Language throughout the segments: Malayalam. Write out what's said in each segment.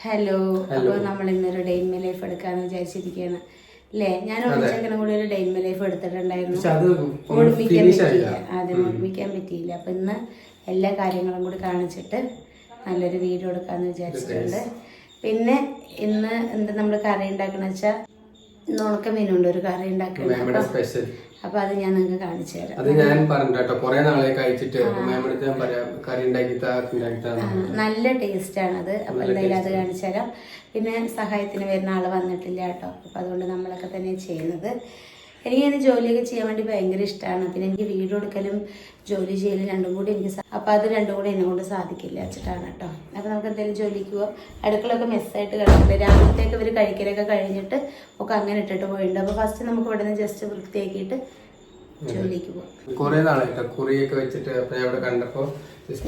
ഹലോ. അപ്പോൾ നമ്മൾ ഇന്നൊരു ഡേ ഇൻ മൈ ലൈഫ് എടുക്കാന്ന് വിചാരിച്ചിരിക്കുകയാണ് അല്ലേ? ഞാൻ ഒളിച്ചക്കനും കൂടി ഒരു ഡേ ഇൻ മൈ ലൈഫ് എടുത്തിട്ടുണ്ടായിരുന്നു. ഓർമ്മിക്കാൻ പറ്റിയില്ല, ആദ്യം ഓർമ്മിക്കാൻ പറ്റിയില്ല. അപ്പം ഇന്ന് എല്ലാ കാര്യങ്ങളും കൂടി കാണിച്ചിട്ട് നല്ലൊരു വീഡിയോ എടുക്കാമെന്ന് വിചാരിച്ചിട്ടുണ്ട്. പിന്നെ ഇന്ന് എന്താ നമ്മൾ കറി ഉണ്ടാക്കണമെന്ന് വെച്ചാൽ ഉണക്ക മീനുണ്ട്, ഒരു കറി ഉണ്ടാക്കുന്നത്. അപ്പൊ അത് ഞാൻ നിങ്ങൾക്ക് കാണിച്ചു തരാം. അത് ഞാൻ പറഞ്ഞിട്ടോ, കുറെ നാളെ കഴിച്ചിട്ട് നല്ല ടേസ്റ്റ് ആണത്. അപ്പൊ എന്തായാലും അത് കാണിച്ചു തരാം. പിന്നെ സഹായത്തിന് വരുന്ന ആള് വന്നിട്ടില്ല കേട്ടോ. അപ്പൊ അതുകൊണ്ട് നമ്മളൊക്കെ തന്നെ ചെയ്യുന്നത്. എനിക്കിങ്ങനെ ജോലിയൊക്കെ ചെയ്യാൻ വേണ്ടി ഭയങ്കര ഇഷ്ടമാണ്. പിന്നെ എനിക്ക് വീഡിയോ എടുക്കലും ജോലി ചെയ്യലും രണ്ടും കൂടി എനിക്ക് അപ്പം അത് രണ്ടും കൂടി എന്നെ കൊണ്ട് സാധിക്കില്ല വെച്ചിട്ടാണ് കേട്ടോ. അപ്പം നമുക്ക് എന്തെങ്കിലും ജോലിക്ക് പോകാം. അടുക്കളൊക്കെ മെസ്സായിട്ട് കിടക്കില്ല. രാവിലത്തേക്ക് ഇവർ കഴിക്കലൊക്കെ കഴിഞ്ഞിട്ട് ഒക്കെ അങ്ങനെ ഇട്ടിട്ട് പോയിട്ടുണ്ട്. അപ്പോൾ ഫസ്റ്റ് നമുക്ക് ഇവിടെ നിന്ന് ജസ്റ്റ് വൃത്തിയാക്കിയിട്ട് ജോലിക്ക് പോകാം.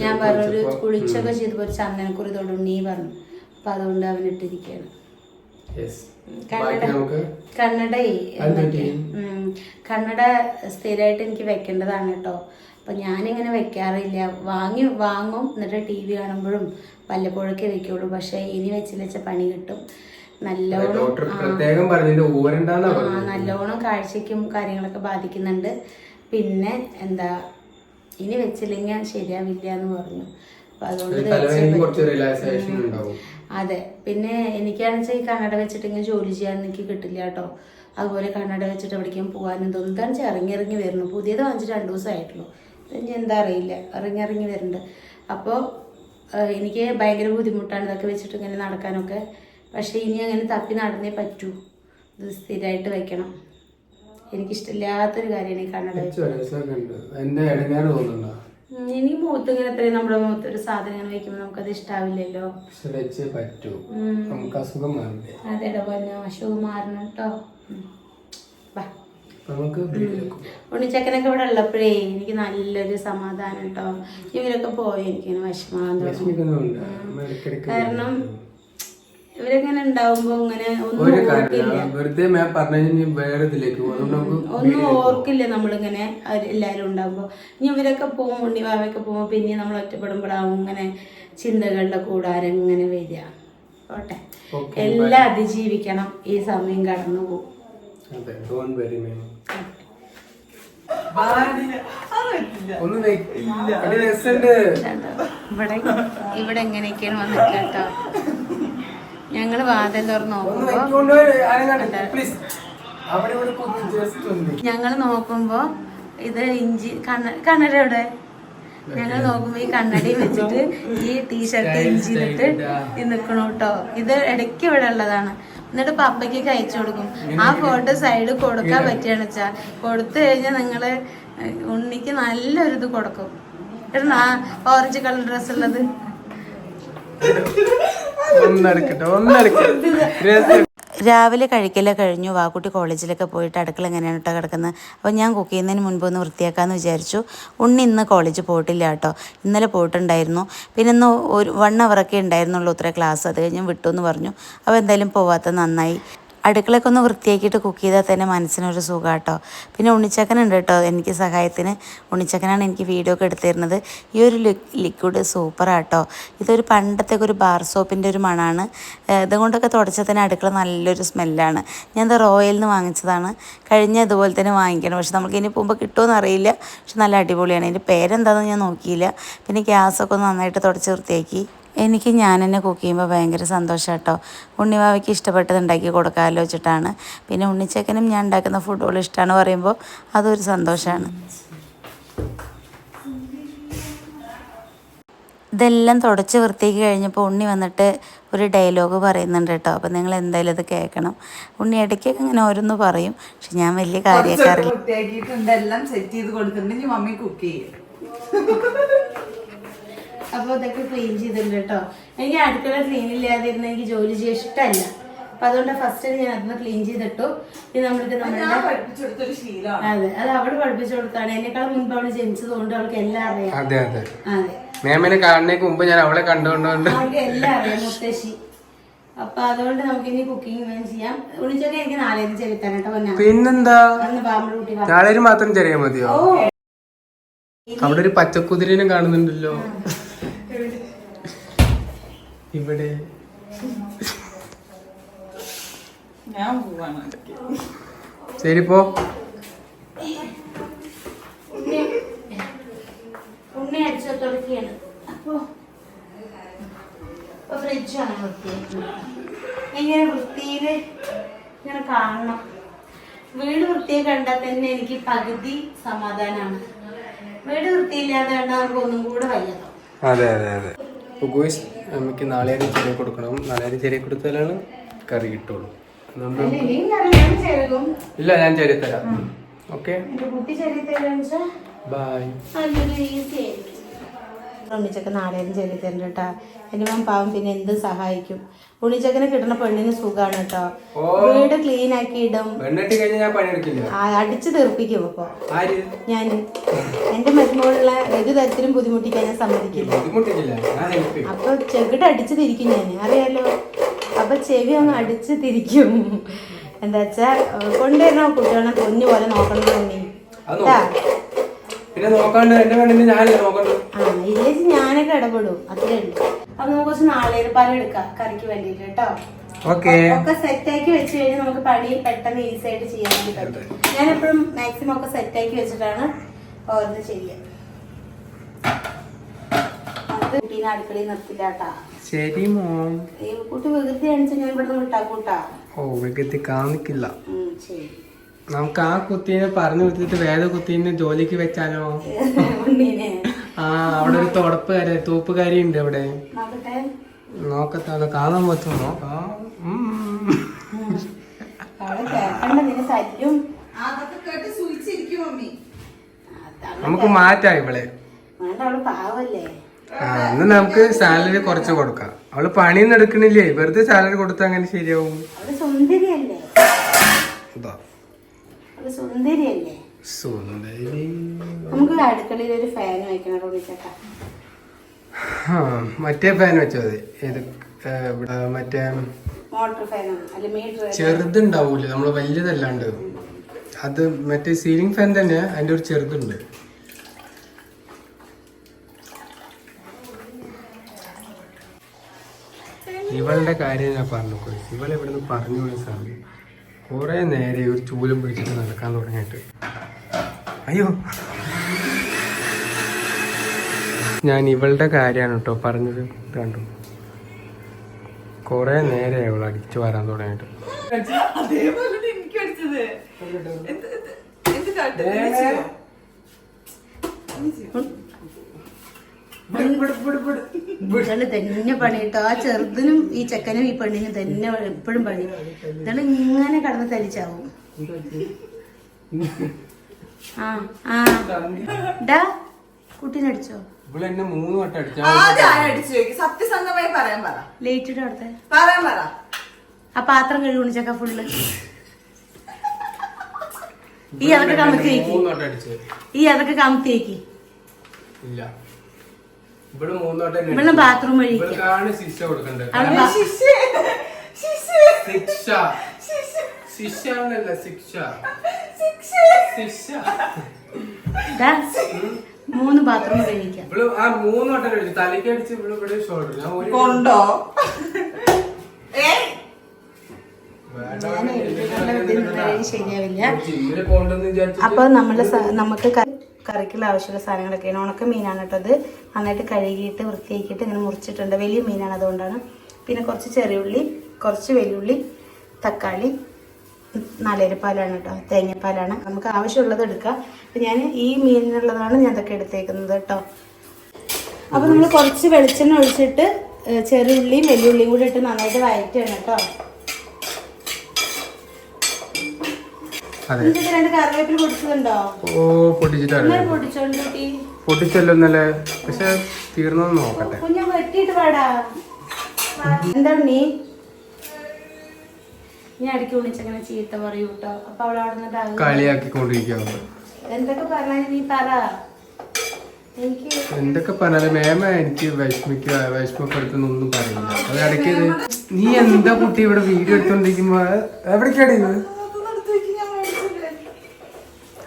ഞാൻ പറഞ്ഞൊരു കുളിച്ചൊക്കെ ചെയ്തപ്പോൾ ഒരു ചന്ദനക്കുറി തൊടുണ്ണി പറഞ്ഞു. അപ്പം അതുകൊണ്ട് അവനിട്ടിരിക്കുകയാണ്. കന്നഡ സ്ഥിരമായിട്ട് എനിക്ക് വെക്കേണ്ടതാണ് കേട്ടോ. അപ്പൊ ഞാനിങ്ങനെ വെക്കാറില്ല. വാങ്ങും എന്നിട്ട് TV കാണുമ്പോഴും വല്ലപ്പോഴൊക്കെ വെക്കുള്ളൂ. പക്ഷെ ഇനി വെച്ച പണി കിട്ടും. നല്ലോണം കാഴ്ചയ്ക്കും കാര്യങ്ങളൊക്കെ ബാധിക്കുന്നുണ്ട്. പിന്നെ എന്താ ഇനി വെച്ചില്ലെങ്കിൽ ശരിയാവില്ല എന്ന് പറഞ്ഞു. അപ്പൊ അതുകൊണ്ട് അതെ. പിന്നെ എനിക്കാണെന്ന് വെച്ചാൽ ഈ കണ്ണട വെച്ചിട്ട് ഇങ്ങനെ ജോലി ചെയ്യാൻ എനിക്ക് കിട്ടില്ല കേട്ടോ. അതുപോലെ കണ്ണട വെച്ചിട്ട് എവിടേക്കും പോകാനും തോന്നുന്നു. ഇറങ്ങി വരുന്നു. പുതിയത് വാങ്ങിച്ചിട്ട് 2 ദിവസമായിട്ടുള്ളൂ. ഇനി എന്താ അറിയില്ല, ഇറങ്ങി വരുന്നുണ്ട്. അപ്പോൾ എനിക്ക് ഭയങ്കര ബുദ്ധിമുട്ടാണ് ഇതൊക്കെ വെച്ചിട്ട് ഇങ്ങനെ നടക്കാനൊക്കെ. പക്ഷേ ഇനി അങ്ങനെ തപ്പി നടന്നേ പറ്റൂ. ഇത് സ്ഥിരമായിട്ട് വെക്കണം. എനിക്കിഷ്ടമില്ലാത്തൊരു കാര്യമാണ് ഈ കണ്ണട വെച്ചത്. എനിക്ക് മുഖത്ത് ഇങ്ങനെ എത്രയും നമ്മുടെ മുഖത്ത് ഒരു സാധനം ഇങ്ങനെ വെക്കുമ്പോൾ നമുക്കത് ഇഷ്ടാവില്ലല്ലോ. അതെടാ പറഞ്ഞ അസുഖം മാറണം കേട്ടോ. ഉണ്ണിച്ചക്കനൊക്കെ ഇവിടെ ഉള്ളപ്പോഴേ എനിക്ക് നല്ലൊരു സമാധാനം കേട്ടോ. ഇവരൊക്കെ പോയി എനിക്കിങ്ങനെ വിഷമാകാൻ തോന്നും. കാരണം ഇവരെങ്ങനെ ഉണ്ടാവുമ്പോ ഇങ്ങനെ ഒന്നും ഓർക്കില്ല നമ്മളിങ്ങനെ എല്ലാരും ഉണ്ടാവുമ്പോ. ഇനി ഇവരൊക്കെ പോകും, ഉണ്ണിവാവൊക്കെ പോകുമ്പോ പിന്നെ നമ്മൾ ഒറ്റപ്പെടുമ്പോഴാവും ഇങ്ങനെ ചിന്തകളുടെ കൂടാരം ഇങ്ങനെ വരിക. പോട്ടെ, എല്ലാം അതിജീവിക്കണം. ഈ സമയം കടന്നു പോകും. ഇവിടെ എങ്ങനെയൊക്കെയാണ് വന്നിട്ട് കേട്ടോ. ഞങ്ങള് വാതിൽ തുറന്ന് നോക്കുമ്പോ ഇത് ഇഞ്ചി കണ്ണട ഇവിടെ. ഞങ്ങൾ നോക്കുമ്പോ ഈ കണ്ണടയും വെച്ചിട്ട് ഈ ടീഷർട്ട് ഇഞ്ചി ഇട്ടിട്ട് നിൽക്കണു കേട്ടോ. ഇത് ഇടയ്ക്ക് ഇവിടെ ഉള്ളതാണ്. എന്നിട്ട് പപ്പയ്ക്ക് അയച്ചു കൊടുക്കും. ആ ഫോട്ടോ സൈഡ് കൊടുക്കാൻ പറ്റിയാണെന്ന് വെച്ചാ കൊടുത്തു കഴിഞ്ഞാൽ നിങ്ങള് ഉണ്ണിക്ക് നല്ലൊരു ഇത് കൊടുക്കും. ഓറഞ്ച് കളർ ഡ്രസ് ഉള്ളത് രാവിലെ കഴിക്കലൊക്കെ കഴിഞ്ഞു. വാക്കുട്ടി കോളേജിലൊക്കെ പോയിട്ട് അടുക്കള എങ്ങനെയാണ് കേട്ടോ കിടക്കുന്നത്. അപ്പോൾ ഞാൻ കുക്ക് ചെയ്യുന്നതിന് മുൻപ് ഒന്ന് വൃത്തിയാക്കാമെന്ന് വിചാരിച്ചു. ഉണ്ണി ഇന്ന് കോളേജിൽ പോയിട്ടില്ല കേട്ടോ. ഇന്നലെ പോയിട്ടുണ്ടായിരുന്നു. പിന്നെ ഇന്ന് 1 hour ഉണ്ടായിരുന്നുള്ളൂ ഇത്ര ക്ലാസ്. അത് കഴിഞ്ഞ് വിട്ടു എന്ന് പറഞ്ഞു. അപ്പോൾ എന്തായാലും പോവാത്ത നന്നായി. അടുക്കളയൊക്കെ ഒന്ന് വൃത്തിയാക്കിയിട്ട് കുക്ക് ചെയ്താൽ തന്നെ മനസ്സിനൊരു സുഖം കേട്ടോ. പിന്നെ ഉണ്ണിച്ചക്കനുണ്ട് കേട്ടോ എനിക്ക് സഹായത്തിന്. ഉണ്ണിച്ചക്കനാണ് എനിക്ക് വീഡിയോ ഒക്കെ എടുത്തു തരുന്നത്. ഈ ഒരു ലിക്വിഡ് സൂപ്പറാട്ടോ. ഇതൊരു പണ്ടത്തെ ഒരു ബാർ സോപ്പിൻ്റെ ഒരു മണമാണ്. ഇതുകൊണ്ടൊക്കെ തുടച്ചാൽ തന്നെ അടുക്കള നല്ലൊരു സ്മെല്ലാണ്. ഞാൻ ഇത് റോയലിൽ നിന്ന് വാങ്ങിച്ചതാണ്. കഴിഞ്ഞ ഇതുപോലെ തന്നെ വാങ്ങിക്കണം. പക്ഷെ നമുക്ക് ഇനി പോകുമ്പോൾ കിട്ടുമെന്ന് അറിയില്ല. പക്ഷെ നല്ല അടിപൊളിയാണ്. ഇതിൻ്റെ പേരെന്താണെന്ന് ഞാൻ നോക്കിയില്ല. പിന്നെ ഗ്യാസൊക്കെ ഒന്ന് നന്നായിട്ട് തുടച്ച് വൃത്തിയാക്കി. എനിക്ക് ഞാൻ തന്നെ കുക്ക് ചെയ്യുമ്പോൾ ഭയങ്കര സന്തോഷം കേട്ടോ. ഉണ്ണിവാവയ്ക്ക് ഇഷ്ടപ്പെട്ടത് ഉണ്ടാക്കി കൊടുക്കാമല്ലോ വെച്ചിട്ടാണ്. പിന്നെ ഉണ്ണിച്ചക്കനും ഞാൻ ഉണ്ടാക്കുന്ന ഫുഡുകൾ ഇഷ്ടമാണ് പറയുമ്പോൾ അതൊരു സന്തോഷമാണ്. ഇതെല്ലാം തുടച്ച് വൃത്തിയാക്കി കഴിഞ്ഞപ്പോൾ ഉണ്ണി വന്നിട്ട് ഒരു ഡയലോഗ് പറയുന്നുണ്ട് കേട്ടോ. അപ്പോൾ നിങ്ങൾ എന്തായാലും അത് കേൾക്കണം. ഉണ്ണി ഇടയ്ക്കൊക്കെ ഇങ്ങനെ ഓരോന്ന് പറയും. പക്ഷെ ഞാൻ വലിയ കാര്യക്കാരില്ല. അപ്പോൾ ഇതൊക്കെ ക്ലീൻ ചെയ്തിട്ടുണ്ട് കേട്ടോ. എനിക്ക് അടുക്കള ക്ലീൻ ഇല്ലാതിരുന്ന എനിക്ക് ജോലി ചെയ്യാൻ ഇഷ്ടമല്ല. അപ്പൊ അതുകൊണ്ട് ഫസ്റ്റ് ഞാൻ അതൊന്ന് ക്ലീൻ ചെയ്തിട്ടു. പിന്നെ നമ്മൾക്ക് അതെ, അത് അവള് പഠിപ്പിച്ചു കൊടുത്താണ്. എന്നെക്കാളും മുൻപ് അവള് ജനിച്ചതുകൊണ്ട് അവൾക്ക് എല്ലാം അറിയാം. അതെ അവൾക്ക് എല്ലാം അറിയാം മുത്തശ്ശി. അപ്പൊ അതുകൊണ്ട് നമുക്ക് ഇനി കുക്കിംഗ് വേണം ചെയ്യാം. ഉണ്ണിച്ചൊക്കെ എനിക്ക് 4 ചെവിത്താൻ കേട്ടോ. പിന്നെന്താ മാത്രം ചെറിയ മതിയോ? അവിടെ ഒരു പച്ചക്കുതിരനെ കാണുന്നുണ്ടല്ലോ ഇവിടെ. ഞാൻ പോവാണ്. ശരി പോ. ഉണ്ണി അടിച്ചു തുടക്കിയാണ്. അപ്പൊ ഫ്രിഡ്ജാണ് വൃത്തിയാക്കുന്നത്. ഇങ്ങനെ വൃത്തിയില് ഇങ്ങനെ കാണണം. വീട് വൃത്തിയെ കണ്ടാൽ തന്നെ എനിക്ക് പകുതി സമാധാനമാണ്. വീട് വൃത്തിയില്ലാതെ കണ്ടാൽ നമുക്ക് ഒന്നും കൂടെ വയ്യതോ. അതെ അതെ അതെ. നമുക്ക് നാളേരും ചെറിയ കൊടുക്കണം. നാളേരും ചെറിയ കൊടുത്താലാണ് കറി കിട്ടുള്ളൂ. ഇല്ല, ഞാൻ ചെറിയ തരാം. Okay, by. ഉണ്ണിച്ചക്ക നാളേരും ചെറിയ തരണ്ട കേട്ടാ. എന്റെ മോൻ പാവം പിന്നെ എന്ത് സഹായിക്കും. ഉണ്ണിച്ചക്കനെ കിട്ടുന്ന പെണ്ണിന് സുഖാണ് കേട്ടോ. വീട് ക്ലീൻ ആക്കി ഇടും, അടിച്ചു തീർപ്പിക്കും. അപ്പൊ ഞാൻ എന്റെ മരുമകളുള്ള ഒരു തരത്തിലും ബുദ്ധിമുട്ടിക്കാൻ ഞാൻ സമ്മതിക്കില്ല. അപ്പൊ ചെകിട് അടിച്ചു തിരിക്കും ഞാൻ, അറിയാലോ. അപ്പൊ ചെവി അങ്ങ് അടിച്ചു തിരിക്കും. എന്താ വെച്ചാ കൊണ്ടുവരണ കുട്ടികളെ പൊന്നു പോലെ നോക്കണം ഉണ്ണി. ഇല്ലേച്ച് ഞാനൊക്കെ ഇടപെടും, അത്രേ ഉള്ളൂ. അപ്പൊ നമുക്ക് കുറച്ച് നാളേരപ്പാലം എടുക്കാം കറിക്ക് വേണ്ടിട്ട് കേട്ടോ. ഒക്കെ സെറ്റാക്കി വെച്ച് കഴിഞ്ഞാൽ നമുക്ക് പണി പെട്ടെന്ന് ഈസി ആയിട്ട് ചെയ്യാൻ വേണ്ടി പറ്റും. ഞാൻ എപ്പോഴും മാക്സിമം ഒക്കെ സെറ്റാക്കി വെച്ചിട്ടാണ് ഓരോന്ന് ചെയ്യുക. അത് കുട്ടീനെ അടുക്കളയിൽ നിർത്തില്ല കേട്ടാ. ശരി മോം. കുട്ടി വികൃതി കാണിച്ചാൽ ഞാൻ ഇവിടെ നിന്ന് വിട്ടാക്കൂട്ടാ. ഓ, വികൃതി കാണിക്കില്ല. ശരി, നമുക്ക് ആ കുട്ടീനെ പറഞ്ഞു കൊടുത്തിട്ട് വേറെ കുട്ടീനെ ജോലിക്ക് വെച്ചാലോ? ആ, അവിടെ ഒരു തുടപ്പുകാരി തൂപ്പുകാരി ഉണ്ട് അവിടെ. നോക്കട്ടെ, അത് കാണാൻ പറ്റുമോ? നമുക്ക് മാറ്റാം ഇവളെ. അന്ന് നമുക്ക് സാലറി കുറച്ച് കൊടുക്കാം. അവള് പണിയൊന്നും എടുക്കണില്ലേ, വെറുതെ സാലറി കൊടുത്താൽ അങ്ങനെ ശരിയാവും. സുന്ദരിയല്ലേ? സുന്ദരി. നമുക്ക് അടുക്കളയിൽ ഒരു ഫാൻ വെക്കണം. മറ്റേ ഫാൻ വെച്ചോ? മതി. മറ്റേ മോട്ടർ ഫാനാണ്. ചെറുതുണ്ടാവൂലേ, നമ്മള് വലിയതല്ലാണ്ട്. അത് മറ്റേ സീലിംഗ് ഫാൻ തന്നെ, അതിന്റെ ഒരു ചെറുതുണ്ട്. ഇവളുടെ കാര്യം ഞാൻ പറഞ്ഞു. ഇവളെ ഇവിടുന്ന് പറഞ്ഞു പോയ സമയം കുറെ നേരെ ഒരു ചൂലും പിടിച്ചിട്ട് നടക്കാൻ തുടങ്ങിയിട്ട്. അയ്യോ, ഞാൻ ഇവളുടെ കാര്യമാണ് കേട്ടോ പറഞ്ഞത്. കണ്ടു, കൊറേ നേരെ അവൾ അടിച്ചു വരാൻ തുടങ്ങിയിട്ട്. തന്നെ പണി കേട്ടോ. ആ ചെറുതിനും ഈ ചെക്കനും ഈ പെണ്ണിനും തന്നെ എപ്പോഴും പണി. ഇതാണ് ഇങ്ങനെ കടന്ന് തലിച്ചാവും. കുട്ടീനടിച്ചോ? ഇവളെന്നെ 3 വട്ടം സത്യസന്ധമായി പറയാൻ പറ. ലേറ്റ് ഇട്ട് അവിടുത്തെ പറയാൻ പറ. ആ പാത്രം കഴുകുണി ചക്ക ഫുള്ള്. ഈ അതൊക്കെ കമത്തിയേക്ക്, ഈ അതൊക്കെ കമത്തിയേക്ക്. ഇല്ല, ഇവിടെ 3 വട്ടം ഇവിടെ ബാത്റൂം വഴി ശിക്ഷ കൊടുക്കണ്ടേ? ശിക്ഷ 3 ബാത്റൂം കഴിക്കാം. ആ 3 വട്ടം കഴിച്ചു. തലയ്ക്ക് അടിച്ച് ഇവിടെ ഷോൾഡർ കൊണ്ടോ? ശരിയാവില്ല. അപ്പൊ നമുക്ക് കറിക്കുള്ള ആവശ്യമുള്ള സാധനങ്ങളൊക്കെയാണ്. ഉണക്ക മീനാണ് കേട്ടത്. നന്നായിട്ട് കഴുകിയിട്ട് വൃത്തിയാക്കിയിട്ട് ഇങ്ങനെ മുറിച്ചിട്ടുണ്ട്. വലിയ മീനാണ്, അതുകൊണ്ടാണ്. പിന്നെ കുറച്ച് ചെറിയുള്ളി, കുറച്ച് വെല്ലുള്ളി, തക്കാളി, നാലേരപ്പാലാണ് കേട്ടോ, തേങ്ങാപ്പാലാണ്. നമുക്ക് ആവശ്യമുള്ളത് എടുക്കാം. അപ്പം ഞാൻ ഈ മീനിനുള്ളതാണ് ഞാൻ ഇതൊക്കെ എടുത്തേക്കുന്നത് കേട്ടോ. അപ്പോൾ നമ്മൾ കുറച്ച് വെളിച്ചെണ്ണ ഒഴിച്ചിട്ട് ചെറിയുള്ളിയും വെല്ലുള്ളിയും കൂടി ഇട്ട് നന്നായിട്ട് വഴറ്റുകയാണ് കേട്ടോ. രണ്ട് കറിവേപ്പില പൊടിച്ചതുണ്ടോ? ഓ, പൊട്ടിച്ചല്ലേ. പക്ഷെ തീർന്നു നോക്കട്ടെ. കുഞ്ഞ വെട്ടിയിട്ട് പാടാ. എന്താണ് നീ അടിക്കി വിളിച്ചങ്ങനെ ചീത്ത പറയൂ കേട്ടോ. അപ്പൊ അവൾ അവിടെ കളിയാക്കിക്കൊണ്ടിരിക്കുക. എന്തൊക്കെ പറഞ്ഞാലും നീ പറ. എന്തൊക്കെ പറഞ്ഞാലും മേമ എനിക്ക് വിഷമപ്പെടുത്തുന്നൊന്നും പറയില്ല. അത് ഇടയ്ക്ക് നീ എന്താ കുട്ടി ഇവിടെ വീഡിയോ എടുത്തോണ്ടിരിക്കുമ്പോ എവിടേക്കാണ് ഇത്?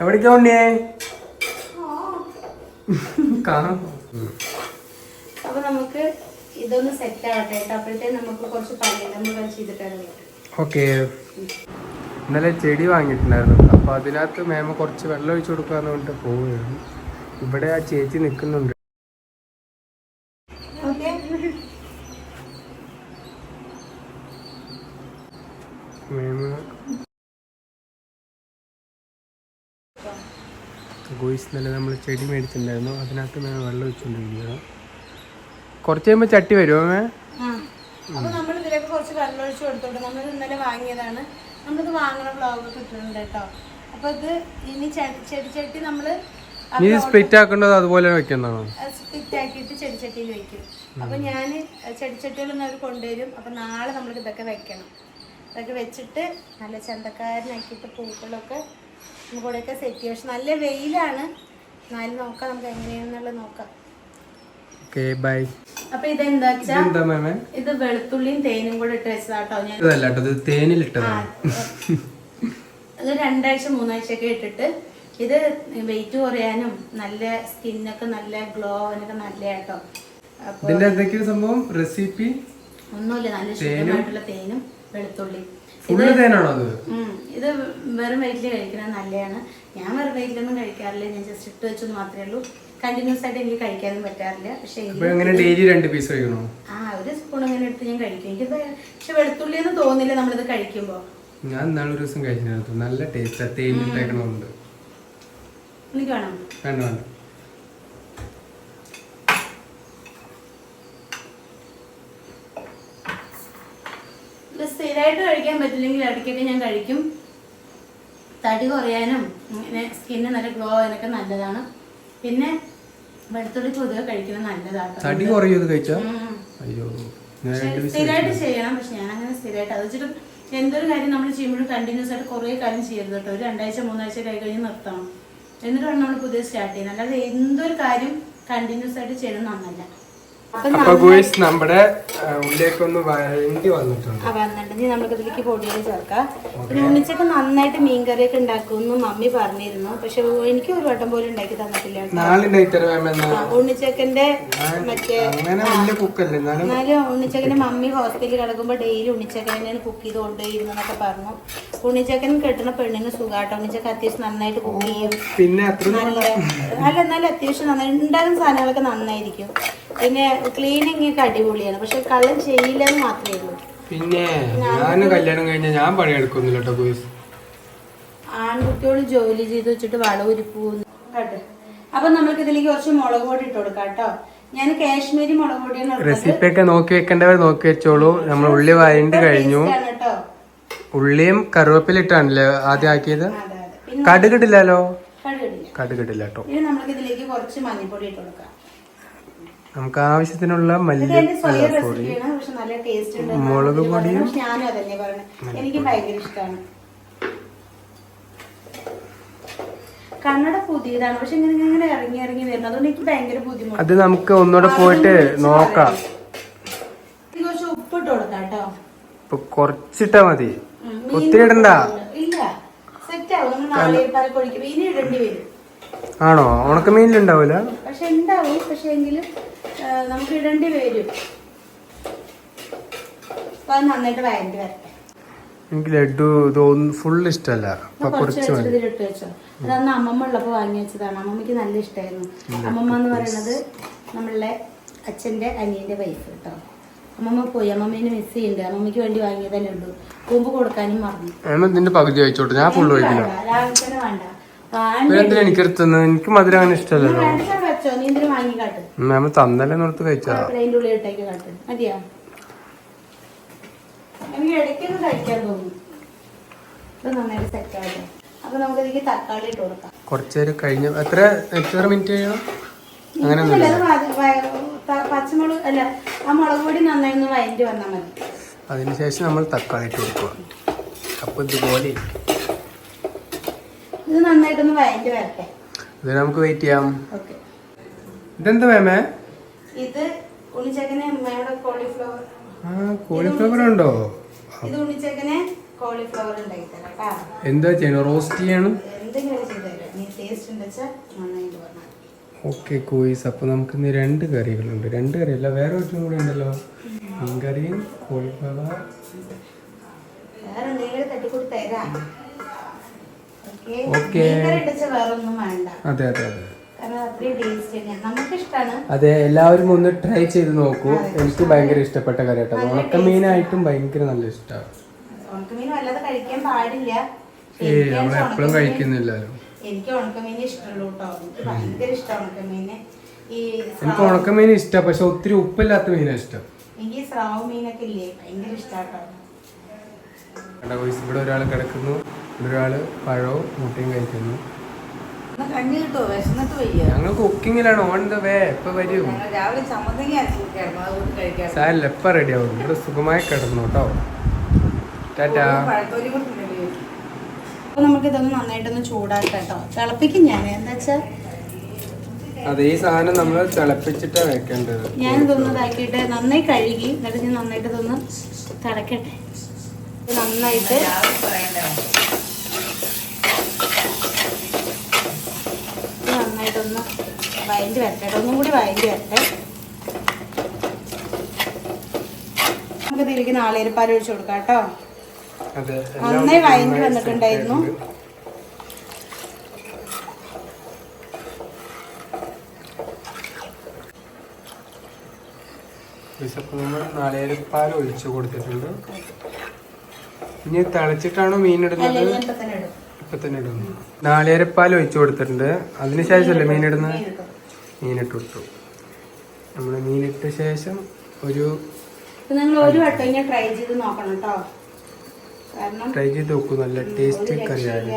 എവിടേക്കാ ഉണ്ണിയേ? അപ്പൊ നമുക്ക് ഇതൊന്ന് സെറ്റ് ആവട്ടെ കേട്ടോ. അപ്പോഴത്തേക്ക് നമുക്ക് കുറച്ച് പണിയുണ്ട്, നമ്മൾ ചെയ്തിട്ടാണ്. ഓക്കെ. ഇന്നലെ ചെടി വാങ്ങിയിട്ടുണ്ടായിരുന്നു, അപ്പോൾ അതിനകത്ത് മേമ കുറച്ച് വെള്ളം ഒഴിച്ചു കൊടുക്കാന്ന് പറഞ്ഞിട്ട് പോവുകയാണ്. ഇവിടെ ആ ചേച്ചി നിൽക്കുന്നുണ്ട്. മേമ ഇന്നലെ നമ്മൾ ചെടി മേടിച്ചിട്ടുണ്ടായിരുന്നു, അതിനകത്ത് മേമ വെള്ളം ഒഴിച്ചുകൊണ്ടിരിക്കുകയാണ്. കുറച്ച് കഴിയുമ്പോൾ ചട്ടി വരുമോ മേ? അപ്പോൾ നമ്മൾ ഇതിലേക്ക് കുറച്ച് വെള്ളം ഒഴിച്ച് കൊടുത്തോട്ടെ. നമ്മൾ ഇന്നലെ വാങ്ങിയതാണ്, നമ്മളിത് വാങ്ങണ വ്ളോഗൊക്കെ ഇട്ടിട്ടുണ്ട് കേട്ടോ. അപ്പോൾ ഇത് ഇനി ചെടി നമ്മൾ സ്പ്ലിറ്റ് ആക്കേണ്ടത് അതുപോലെ വെക്കുന്നതാണോ? സ്പ്ലിറ്റ് ആക്കിയിട്ട് ചെടിച്ചട്ടിയിൽ വെക്കും. അപ്പോൾ ഞാൻ ചെടിച്ചട്ടികളൊന്നും അവർ കൊണ്ടുവരും. അപ്പോൾ നാളെ നമ്മൾക്ക് ഇതൊക്കെ വെക്കണം. ഇതൊക്കെ വെച്ചിട്ട് നല്ല ചന്തക്കാരനാക്കിയിട്ട് പൂക്കളൊക്കെ നമുക്കിവിടെയൊക്കെ സെറ്റ് ചെയ്യും. പക്ഷെ നല്ല വെയിലാണ്, എന്നാലും നോക്കാം, നമുക്ക് എങ്ങനെയാണെന്നുള്ളത് നോക്കാം. അപ്പൊ ഇതെന്താ വെച്ചാ ഇത് വെളുത്തുള്ളിയും തേനും കൂടെ ഇട്ട് വെച്ചതാട്ടോ. ഞാൻ ഇത് 2 ആഴ്ച 3 ആഴ്ചയൊക്കെ ഇട്ടിട്ട് ഇത് വെയിറ്റ് കുറയാനും നല്ല സ്കിന്നൊക്കെ നല്ല ഗ്ലോ ആവാനൊക്കെ നല്ല കേട്ടോ. സംഭവം റെസിപ്പി ഒന്നുമില്ല, നല്ല ശുദ്ധമായിട്ടുള്ള തേനും വെളുത്തുള്ളി. ഇത് വെറും വയറ്റിൽ കഴിക്കുന്നത് നല്ലതാണ്. ഞാൻ വെറും വയറ്റിലൊന്നും കഴിക്കാറില്ല, ഞാൻ ജസ്റ്റ് ഇട്ട് വെച്ചെന്ന് മാത്രമേ ഉള്ളൂ. കണ്ടിന്യൂസ് ആയിട്ട് എനിക്ക് കഴിക്കാനും പറ്റാറില്ല. പക്ഷെ ഒരു സ്പൂൺ അങ്ങനെ എടുത്ത് ഞാൻ കഴിക്കും. എനിക്ക് പക്ഷെ വെളുത്തുള്ളി എന്ന് തോന്നില്ല നമ്മളിത് കഴിക്കുമ്പോ. ഞാൻ നാളെ ഒരു ദിവസം കഴിച്ചിരുന്നു, നല്ല ടേസ്റ്റ്. തേനിട്ടേക്കണമുണ്ട്. എനിക്ക് വേണം? വേണ്ട വേണ്ട. സ്ഥിരമായിട്ട് കഴിക്കാൻ പറ്റില്ലെങ്കിൽ ഇടയ്ക്കൊക്കെ ഞാൻ കഴിക്കും. തടി കുറയാനും ഇങ്ങനെ സ്കിന്ന് നല്ല ഗ്ലോ ആവാനൊക്കെ നല്ലതാണ്. പിന്നെ വെളുത്തുള്ളി പൊതുവെ കഴിക്കുന്നത് നല്ലതാണ്. തടി കുറയും കഴിച്ചാൽ. സ്ഥിരമായിട്ട് ചെയ്യണം. പക്ഷെ ഞാൻ അങ്ങനെ സ്ഥിരമായിട്ട് അത് വെച്ചിട്ട് എന്തൊരു കാര്യം നമ്മൾ ചെയ്യുമ്പോഴും കണ്ടിന്യൂസ് ആയിട്ട് കുറേ കാര്യം ചെയ്യരുത് കേട്ടോ. ഒരു 2 ആഴ്ച 3 ആഴ്ച കഴിഞ്ഞ് നിർത്തണം. എന്നിട്ട് വേണം നമ്മൾ പുതിയ സ്റ്റാർട്ട് ചെയ്യുന്നത്. അല്ലാതെ എന്തൊരു കാര്യം കണ്ടിന്യൂസ് ആയിട്ട് ചെയ്യണം നന്നല്ല. നമ്മുടെ ഉള്ളിലേക്കൊന്ന് വഴണ്ടി വന്നിട്ടുണ്ട്. നമുക്ക് ഇതിലേക്ക് പൊടികൾ ചേർക്കാം. പിന്നെ ഉണ്ണിച്ചൊക്കെ നന്നായിട്ട് മീൻകറിയൊക്കെ ഉണ്ടാക്കുമെന്ന് മമ്മി പറഞ്ഞിരുന്നു. പക്ഷെ എനിക്ക് ഒരു വട്ടം പോലും ഉണ്ടാക്കി തന്നിട്ടില്ല. ഉണ്ണിച്ചക്കന്റെ മറ്റേ എന്നാലും ഉണ്ണിച്ചക്കന്റെ മമ്മി ഹോസ്പിറ്റലിൽ കിടക്കുമ്പോ ഡെയിലി ഉണ്ണിച്ചക്കൻ തന്നെയാണ് കുക്ക് ചെയ്ത് കൊണ്ടുപോയിരുന്നൊക്കെ പറഞ്ഞു. ഉണ്ണിച്ചക്കൻ കെട്ടുന്ന പെണ്ണിന് സുഖാട്ടോ. ഉണ്ണിച്ചക്ക അത്യാവശ്യം നന്നായിട്ട് കുക്ക് ചെയ്യും. എന്നാലും അത്യാവശ്യം നന്നായി ഉണ്ടാകുന്ന സാധനങ്ങളൊക്കെ നന്നായിരിക്കും. പിന്നെ ക്ലീനിങ് ഒക്കെ അടിപൊളിയാണ്. പക്ഷെ കള്ളം ചെയ്യില്ലെന്ന് മാത്രമേ ഉള്ളൂ. പിന്നെ ഞാൻ കല്യാണം കഴിഞ്ഞാൽ ഞാൻ പണിയെടുക്കുന്നില്ല കേട്ടോ. ആൺകുട്ടിയോട് ജോലി ചെയ്ത് വെച്ചിട്ട് വളവുരിപ്പൂന്ന് കേട്ടോ. അപ്പൊ നമുക്ക് ഇതിലേക്ക് കുറച്ച് മുളക് പൊടി ഇട്ട് കൊടുക്കാം കേട്ടോ. ഞാൻ കാശ്മീരി മുളക് പൊടിയാണ്. റെസിപ്പി ഒക്കെ നോക്കി വെക്കേണ്ടവർ നോക്കി വെച്ചോളൂ. നമ്മൾ ഉള്ളി വഴണ്ടി കഴിഞ്ഞു. ഉള്ളിയും കറിവേപ്പിലിട്ടാണല്ലേ ആദ്യം ആക്കിയത്. കടുകിടില്ലല്ലോ. കടുകിടില്ല കേട്ടോ. ഇനി നമുക്ക് ഇതിലേക്ക് കുറച്ച് മഞ്ഞൾപ്പൊടി ഇട്ട് കൊടുക്കാം. നമുക്ക് ആവശ്യത്തിനുള്ള മുളക് പൊടിയും എനിക്ക് ഭയങ്കര ഇഷ്ടമാണ്. കന്നഡ പുതിയതാണ്, പക്ഷെ ഇങ്ങനെ ഇറങ്ങി വരുന്നത് അതുകൊണ്ട് എനിക്ക് ഭയങ്കര ബുദ്ധിമുട്ട്. അത് നമുക്ക് ഒന്നുകൂടെ പോയിട്ട് നോക്കാം. കുറച്ച് ഉപ്പിട്ട് കൊടുക്കാം കേട്ടോ. കുറച്ചിട്ടാ മതി, ഒത്തിരി ഇടണ്ട. ഇല്ല, സെറ്റ് ആവും. നമ്മൾ നാളെ പരക്കൊഴിക്കും. ഇനി ഇടേണ്ടി വരും. ആണോ? ഉണക്കമീനിലുണ്ടാവൂല? പക്ഷെ ഉണ്ടാവും, പക്ഷെ എങ്കിലും നമുക്ക് ഇടേണ്ടി വരും. അത് നന്നായിട്ട് വഴറ്റി വരട്ടെ. എനിക്ക് ലഡു ഇതൊന്നും ഫുൾ ഇഷ്ടമല്ല. ഇട്ട് വെച്ചോ. അതന്ന് അമ്മമ്മ ഉള്ളപ്പോ വാങ്ങി വെച്ചതാണ്. അമ്മമ്മക്ക് നല്ല ഇഷ്ടമായിരുന്നു. അമ്മമ്മ എന്ന് പറയുന്നത് നമ്മളുടെ അച്ഛന്റെ അനിയന്റെ വൈഫ് കേട്ടോ. അമ്മമ്മ പോയി, അമ്മമ്മേനെ മിസ് ചെയ്യുന്നുണ്ട്. അമ്മമ്മക്ക് വേണ്ടി വാങ്ങിയതേ ലഡു. കൂമ്പ് കൊടുക്കാനും മറന്നു. പകുതി കഴിച്ചോട്ടെ, ഞാൻ ഫുള്ള് കഴിക്കില്ല. രാവിലെ തന്നെ വേണ്ട. എനിക്ക് മധുരം അങ്ങനെ ഇഷ്ടമല്ലല്ലോ. മാമ തന്നല്ലേ നോർത്ത് കഴിച്ചാ. മതിയാ? എനിക്ക് ഇടയ്ക്കൊന്നും കഴിക്കാൻ തോന്നും. ഇത് നന്നായിട്ട് സെറ്റ് ആവട്ടെ. അപ്പൊ നമുക്ക് ഇതിലേക്ക് തക്കാളി ഇട്ട് കൊടുക്കാം. കുറച്ചേരം കഴിഞ്ഞ എത്ര മിനിറ്റ് കഴിയണം? അങ്ങനെ പച്ചമുളക് അല്ല, ആ മുളക് പൊടി നന്നായി ഒന്ന് വഴറ്റി വന്നാൽ മതി. അതിനുശേഷം നമ്മൾ തക്കാളി ഇട്ട് കൊടുക്കുക. അപ്പൊ ഇതുപോലെ ഇത് നന്നായിട്ടൊന്ന് വഴറ്റി വരട്ടെ. ഇത് നമുക്ക് വെയിറ്റ് ചെയ്യാം. ഇതെന്താ മേമേ? ഇത് ഉണ്ണിച്ചക്കനെ കോളിഫ്ലവർ. കോളിഫ്ലവർ ഉണ്ടോ? ഇത് ഉണ്ണിച്ചക്കനെ കോളിഫ്ലവർ ഉണ്ടാക്കി തരാം. എന്താ ചെയ്യണം? റോസ്റ്റ് ചെയ്യണം. എന്തെങ്കിലും ചെയ്തു തരാം. നീ ടേസ്റ്റ് ഉണ്ടെച്ചാ നന്നായിട്ട് പറഞ്ഞാൽ. ഓക്കെ കൂയിസ്. അപ്പോൾ നമുക്ക് ഇന്ന് 2 കറികളുണ്ട്. 2 കറിയല്ല, വേറെ ഒന്നും കൂടെ ഉണ്ടല്ലോ. മീൻകറിയും കോഴിഫ്ലവർ. അതെ അതെ അതെ അതെ, എല്ലാവരും ഒന്ന് ട്രൈ ചെയ്ത് നോക്കൂ. എനിക്ക് ഭയങ്കര ഇഷ്ടപ്പെട്ട കറി കേട്ടോ. ഉണക്കമീനായിട്ടും ഭയങ്കര നല്ല ഇഷ്ടമാണ്. നമ്മളെപ്പോഴും കഴിക്കുന്നില്ലല്ലോ. എനിക്ക് ഉണക്കമീൻ ഇഷ്ടമുള്ളൂ കേട്ടോ. എനിക്ക് ഭയങ്കര ഇഷ്ടമാണ് ഉണക്കമീന്. എനിക്ക് ഉണക്കമീൻ ഇഷ്ടം, പക്ഷെ ഒത്തിരി ഉപ്പില്ലാത്ത മീനാണ് ഇഷ്ടം. എനിക്ക് സ്രാവ് മീനൊക്കെ ഇല്ലേ ഭയങ്കര ഇഷ്ടാട്ടോ. ഇവിടെ ഒരാൾ കിടക്കുന്നു, ഒരാള് പഴവും മുട്ടയും കഴിക്കുന്നു. കഞ്ഞി കിട്ടുമോ? വിശന്നിട്ട് വയ്യ. ഞങ്ങൾ കുക്കിങ്ങിലാണ്. On the way. എപ്പോ വരും? രാവിലെ ചമ്മന്തി സാരല്ല, എപ്പോ റെഡി ആവും. ഇവിടെ സുഖമായി കിടന്നു കേട്ടോ. ടാറ്റാ. നമുക്ക് ഇതൊന്ന് നന്നായിട്ടൊന്ന് ചൂടാക്കാം കേട്ടോ. തിളപ്പിക്കും ഞാൻ. എന്താ വെച്ചാ അതെ, ഈ സാധനം നമ്മൾ തിളപ്പിച്ചിട്ടാ വെക്കേണ്ടത്. ഞാനിതൊന്ന് ഇതാക്കിയിട്ട് നന്നായി കഴുകി എന്നിട്ട് ഞാൻ നന്നായിട്ട് ഇതൊന്ന് തിളക്കട്ടെ. നന്നായിട്ട് നന്നായിട്ടൊന്ന് വഴണ്ടി വരട്ടെ. ഒന്നും കൂടി വഴണ്ടി വരട്ടെ. നമുക്ക് ഇതിലേക്ക് നാളികേരപ്പാൽ ഒഴിച്ചു കൊടുക്കാം കേട്ടോ. നന്നായി വഴണ്ടി വന്നിട്ടുണ്ടായിരുന്നു. നമ്മൾ നാളികേരപ്പാൽ ഒഴിച്ചു കൊടുത്തിട്ടുണ്ട്. ഇനി തിളച്ചിട്ടാണോ മീൻ ഇടുന്നത്? ഇപ്പൊ തന്നെ ഇടുന്നു. നാളികേരപ്പാൽ ഒഴിച്ചു കൊടുത്തിട്ടുണ്ട്. അതിനുശേഷമല്ലേ മീനിടുന്നത്? മീനിട്ട് കൊടുത്തു. നമ്മൾ മീനിട്ട ശേഷം നിങ്ങൾ ഒരു വട്ടം ഇങ്ങനെ ട്രൈ ചെയ്ത് നോക്കണം കേട്ടോ. കാരണം ട്രൈ ചെയ്ത് നോക്കൂ. നല്ല ടേസ്റ്റ് കറിയാണ്.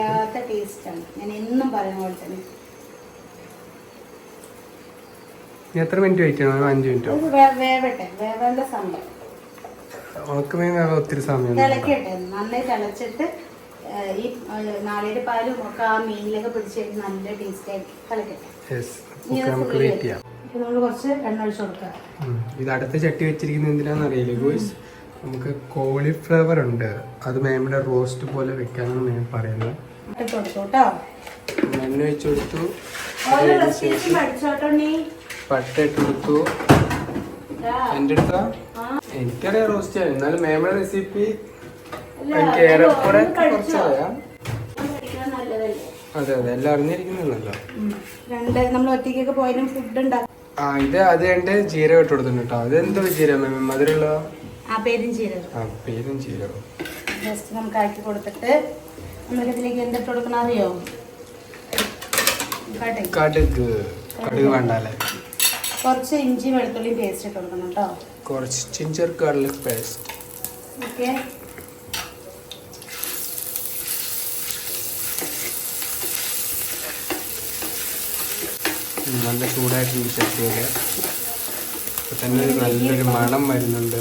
ടേസ്റ്റാണ്. ഞാൻ എന്നും പറയുന്ന പോലെ തന്നെ. എത്ര മിനിറ്റ് വെയിറ്റ് ചെയ്യണം? 5 മിനിറ്റോ? വേവട്ടെ. വേവേണ്ട സമയം. ഉണക്കമീൻ വേവാൻ ഒത്തിരി സമയം. തിളക്കട്ടെ. നന്നായി തിളച്ചിട്ട് ഈ നാളികേരപ്പാലും ഒക്കെ ആ മീനിലൊക്കെ പിടിച്ച് കഴിഞ്ഞ് നല്ല ടേസ്റ്റ് ആയിട്ട് തിളക്കട്ടെ. നമുക്ക് വെയിറ്റ് ചെയ്യാം. നമ്മൾ കുറച്ച് എണ്ണ ഒഴിച്ചു കൊടുക്കാം. ഇത് അടുത്ത ചട്ടി വെച്ചിരിക്കുന്നത് എന്തിനാന്ന് അറിയില്ല ഗോയ്സ്. നമുക്ക് കോളിഫ്ലവർ ഉണ്ട്. അത് മേമിടെ റോസ്റ്റ് പോലെ വെക്കാനാണ് ഞാൻ പറയുന്നത്. എണ്ണ വെച്ച് കൊടുത്തു. പട്ട ഇട്ട് കൊടുത്തു. എൻ്റെ അടുത്താ എനിക്കറിയാം റോസ്റ്റ് ചെയ്യാൻ. എന്നാലും മേമിടെ റെസിപ്പി എനിക്ക് ഏറെക്കുറെ കുറച്ചറിയാം. അതെ അതെ, എല്ലാം അറിഞ്ഞിരിക്കുന്നല്ലോ. നമ്മൾ ഒറ്റയ്ക്കൊക്കെ പോയാലും ഫുഡ് ഉണ്ടാക്കും. ഇത് അത് കണ്ട് ജീരകം ഇട്ട് കൊടുത്തിട്ടുണ്ട് കേട്ടോ. അതെന്തോ ജീരകം മധുരമുള്ള പേരും ജീരകം. പേരും ജീരകം ജസ്റ്റ് നമുക്ക് ആക്കി കൊടുത്തിട്ട് നമുക്ക് ഇതിലേക്ക് എന്തിട്ട് കൊടുക്കണം അറിയോ? കടുക്. കടുക് വേണ്ടല്ലേ? കുറച്ച് ഇഞ്ചി വെളുത്തുള്ളി പേസ്റ്റ് ഇട്ട് കൊടുക്കണം കേട്ടോ. കുറച്ച് ജിഞ്ചർ ഗാർലിക് പേസ്റ്റ്. ഓക്കെ. നല്ല ചൂടായിട്ടുണ്ട് ചട്ടിയില്. ഇപ്പൊ തന്നെ നല്ലൊരു മണം വരുന്നുണ്ട്.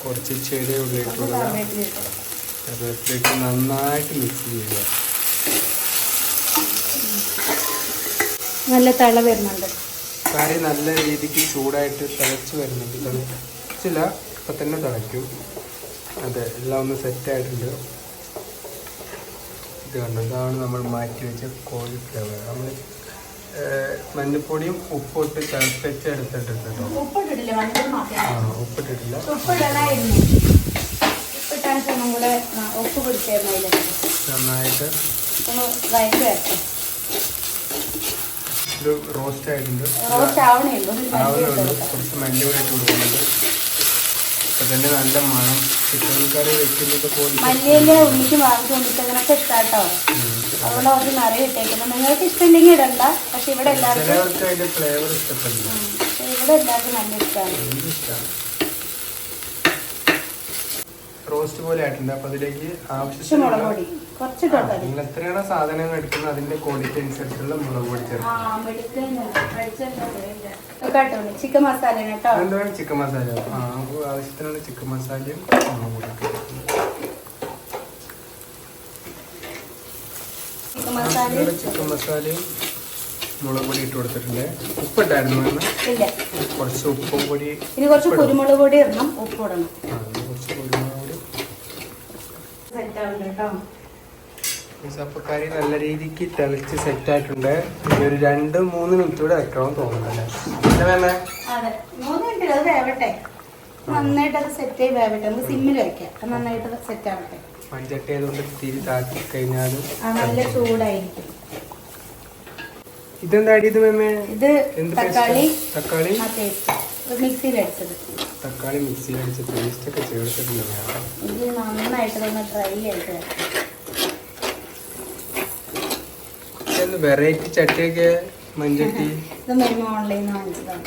കുറച്ച് ചെറിയ ഉള്ളി ഇട്ട് കൊടുക്കാം. കറിവേപ്പിലേക്ക് നന്നായിട്ട് മിക്സ് ചെയ്യുക. നല്ല തിള വരുന്നുണ്ട്. കറി നല്ല രീതിക്ക് ചൂടായിട്ട് തിളച്ച് വരുന്നുണ്ട്. തിളച്ചില്ല, ഇപ്പൊ തന്നെ തിളയ്ക്കും. അതെ, എല്ലാം ഒന്ന് സെറ്റായിട്ടുണ്ട്. ഇത് കണ്ടു, ഇതാണ് നമ്മൾ മാറ്റി വെച്ച കോളിഫ്ലവർ. നമ്മൾ മഞ്ഞപ്പൊടിയും ഉപ്പും ഇട്ട് തിളപ്പിച്ച് എടുത്തിട്ടുണ്ട് കേട്ടോ. ഉപ്പിട്ടിട്ടില്ല. ഉപ്പിട്ടിട്ടില്ല. നന്നായിട്ട് ഒരു റോസ്റ്റ് ആയിട്ടുണ്ട്. കുറച്ച് മല്ലിപ്പൊടി ഇട്ട് കൊടുക്കുന്നുണ്ട്. ഇപ്പൊ തന്നെ നല്ല മണം. ചിക്കൻ കറി വെക്കുന്നത് പോലെ മല്ലിയിലെ ഉള്ളിക്ക് ഉണ്ണിച്ചങ്ങനൊക്കെ ഇഷ്ടാട്ടോ. അതുകൊണ്ട് അവർക്ക് നിറയെ ഇട്ടേക്കുന്നത്. നിങ്ങൾക്ക് ഇഷ്ടമില്ലെങ്കിൽ ഇടണ്ട. പക്ഷെ ഇവിടെ എല്ലാവർക്കും അതിന്റെ ഫ്ലേവർ ഇഷ്ടപ്പെടില്ല. ഇവിടെ എല്ലാവർക്കും നല്ല ഇഷ്ടമാണ്. റോസ്റ്റ് പോലെ ആയിട്ടുണ്ട്. അപ്പൊ അതിലേക്ക് ആവശ്യത്തിന് നിങ്ങൾ എത്രയാണോ സാധനങ്ങൾ എടുക്കുന്നത് അതിന്റെ ക്വാളിറ്റി അനുസരിച്ചുള്ള മുളക് പൊടി ചേർക്കും. ചിക്കൻ മസാല എന്താണ് ചിക്കൻ മസാല? ആവശ്യത്തിനുള്ള ചിക്കൻ മസാലയും മുളക് പൊടി. ചിക്കൻ മസാലയും മുളക് പൊടി ഇട്ട് കൊടുത്തിട്ടുണ്ട്. ഉപ്പിട്ടായിരുന്നു കുറച്ച് ഉപ്പും പൊടി. ഇനി കുറച്ച് കുരുമുളക് പൊടി ഇടണം. ഉപ്പ് ഇടണം. കുറച്ച് കുരുമുളക് പൊടി. അപ്പൊ കറി നല്ല രീതിക്ക് തിളച്ച് സെറ്റ് ആയിട്ടുണ്ട്. ഇനി ഒരു 2-3 മിനിറ്റ് കൂടെ വെക്കണം തോന്നുന്നല്ലേ? അതെ, 3 മിനിറ്റ് അത് വേവട്ടെ. നന്നായിട്ട് അത് സെറ്റ് ആയി വേവട്ടെ. നമുക്ക് സിമ്മിൽ വെക്കാം, നന്നായിട്ട് സെറ്റ് ആവട്ടെ. മൺചട്ടി ആയതുകൊണ്ട് തിരി താക്കി കഴിഞ്ഞാലും നല്ല ചൂടായിരിക്കും. ഇതെന്താ ഇത് മേമേ? ഇത് തക്കാളി മിക്സിയിൽ അടിച്ചത്. തക്കാളി മിക്സിയിൽ അടിച്ച പേസ്റ്റ് ഒക്കെ ചേർത്തിട്ടുണ്ട്. ഇത് നന്നായിട്ട് ഒന്ന് ഡ്രൈ ആയിട്ട് വെറൈറ്റി ചട്ടിയൊക്കെ മൺചട്ടി. ഓൺലൈനിൽ വാങ്ങിച്ചതാണ്.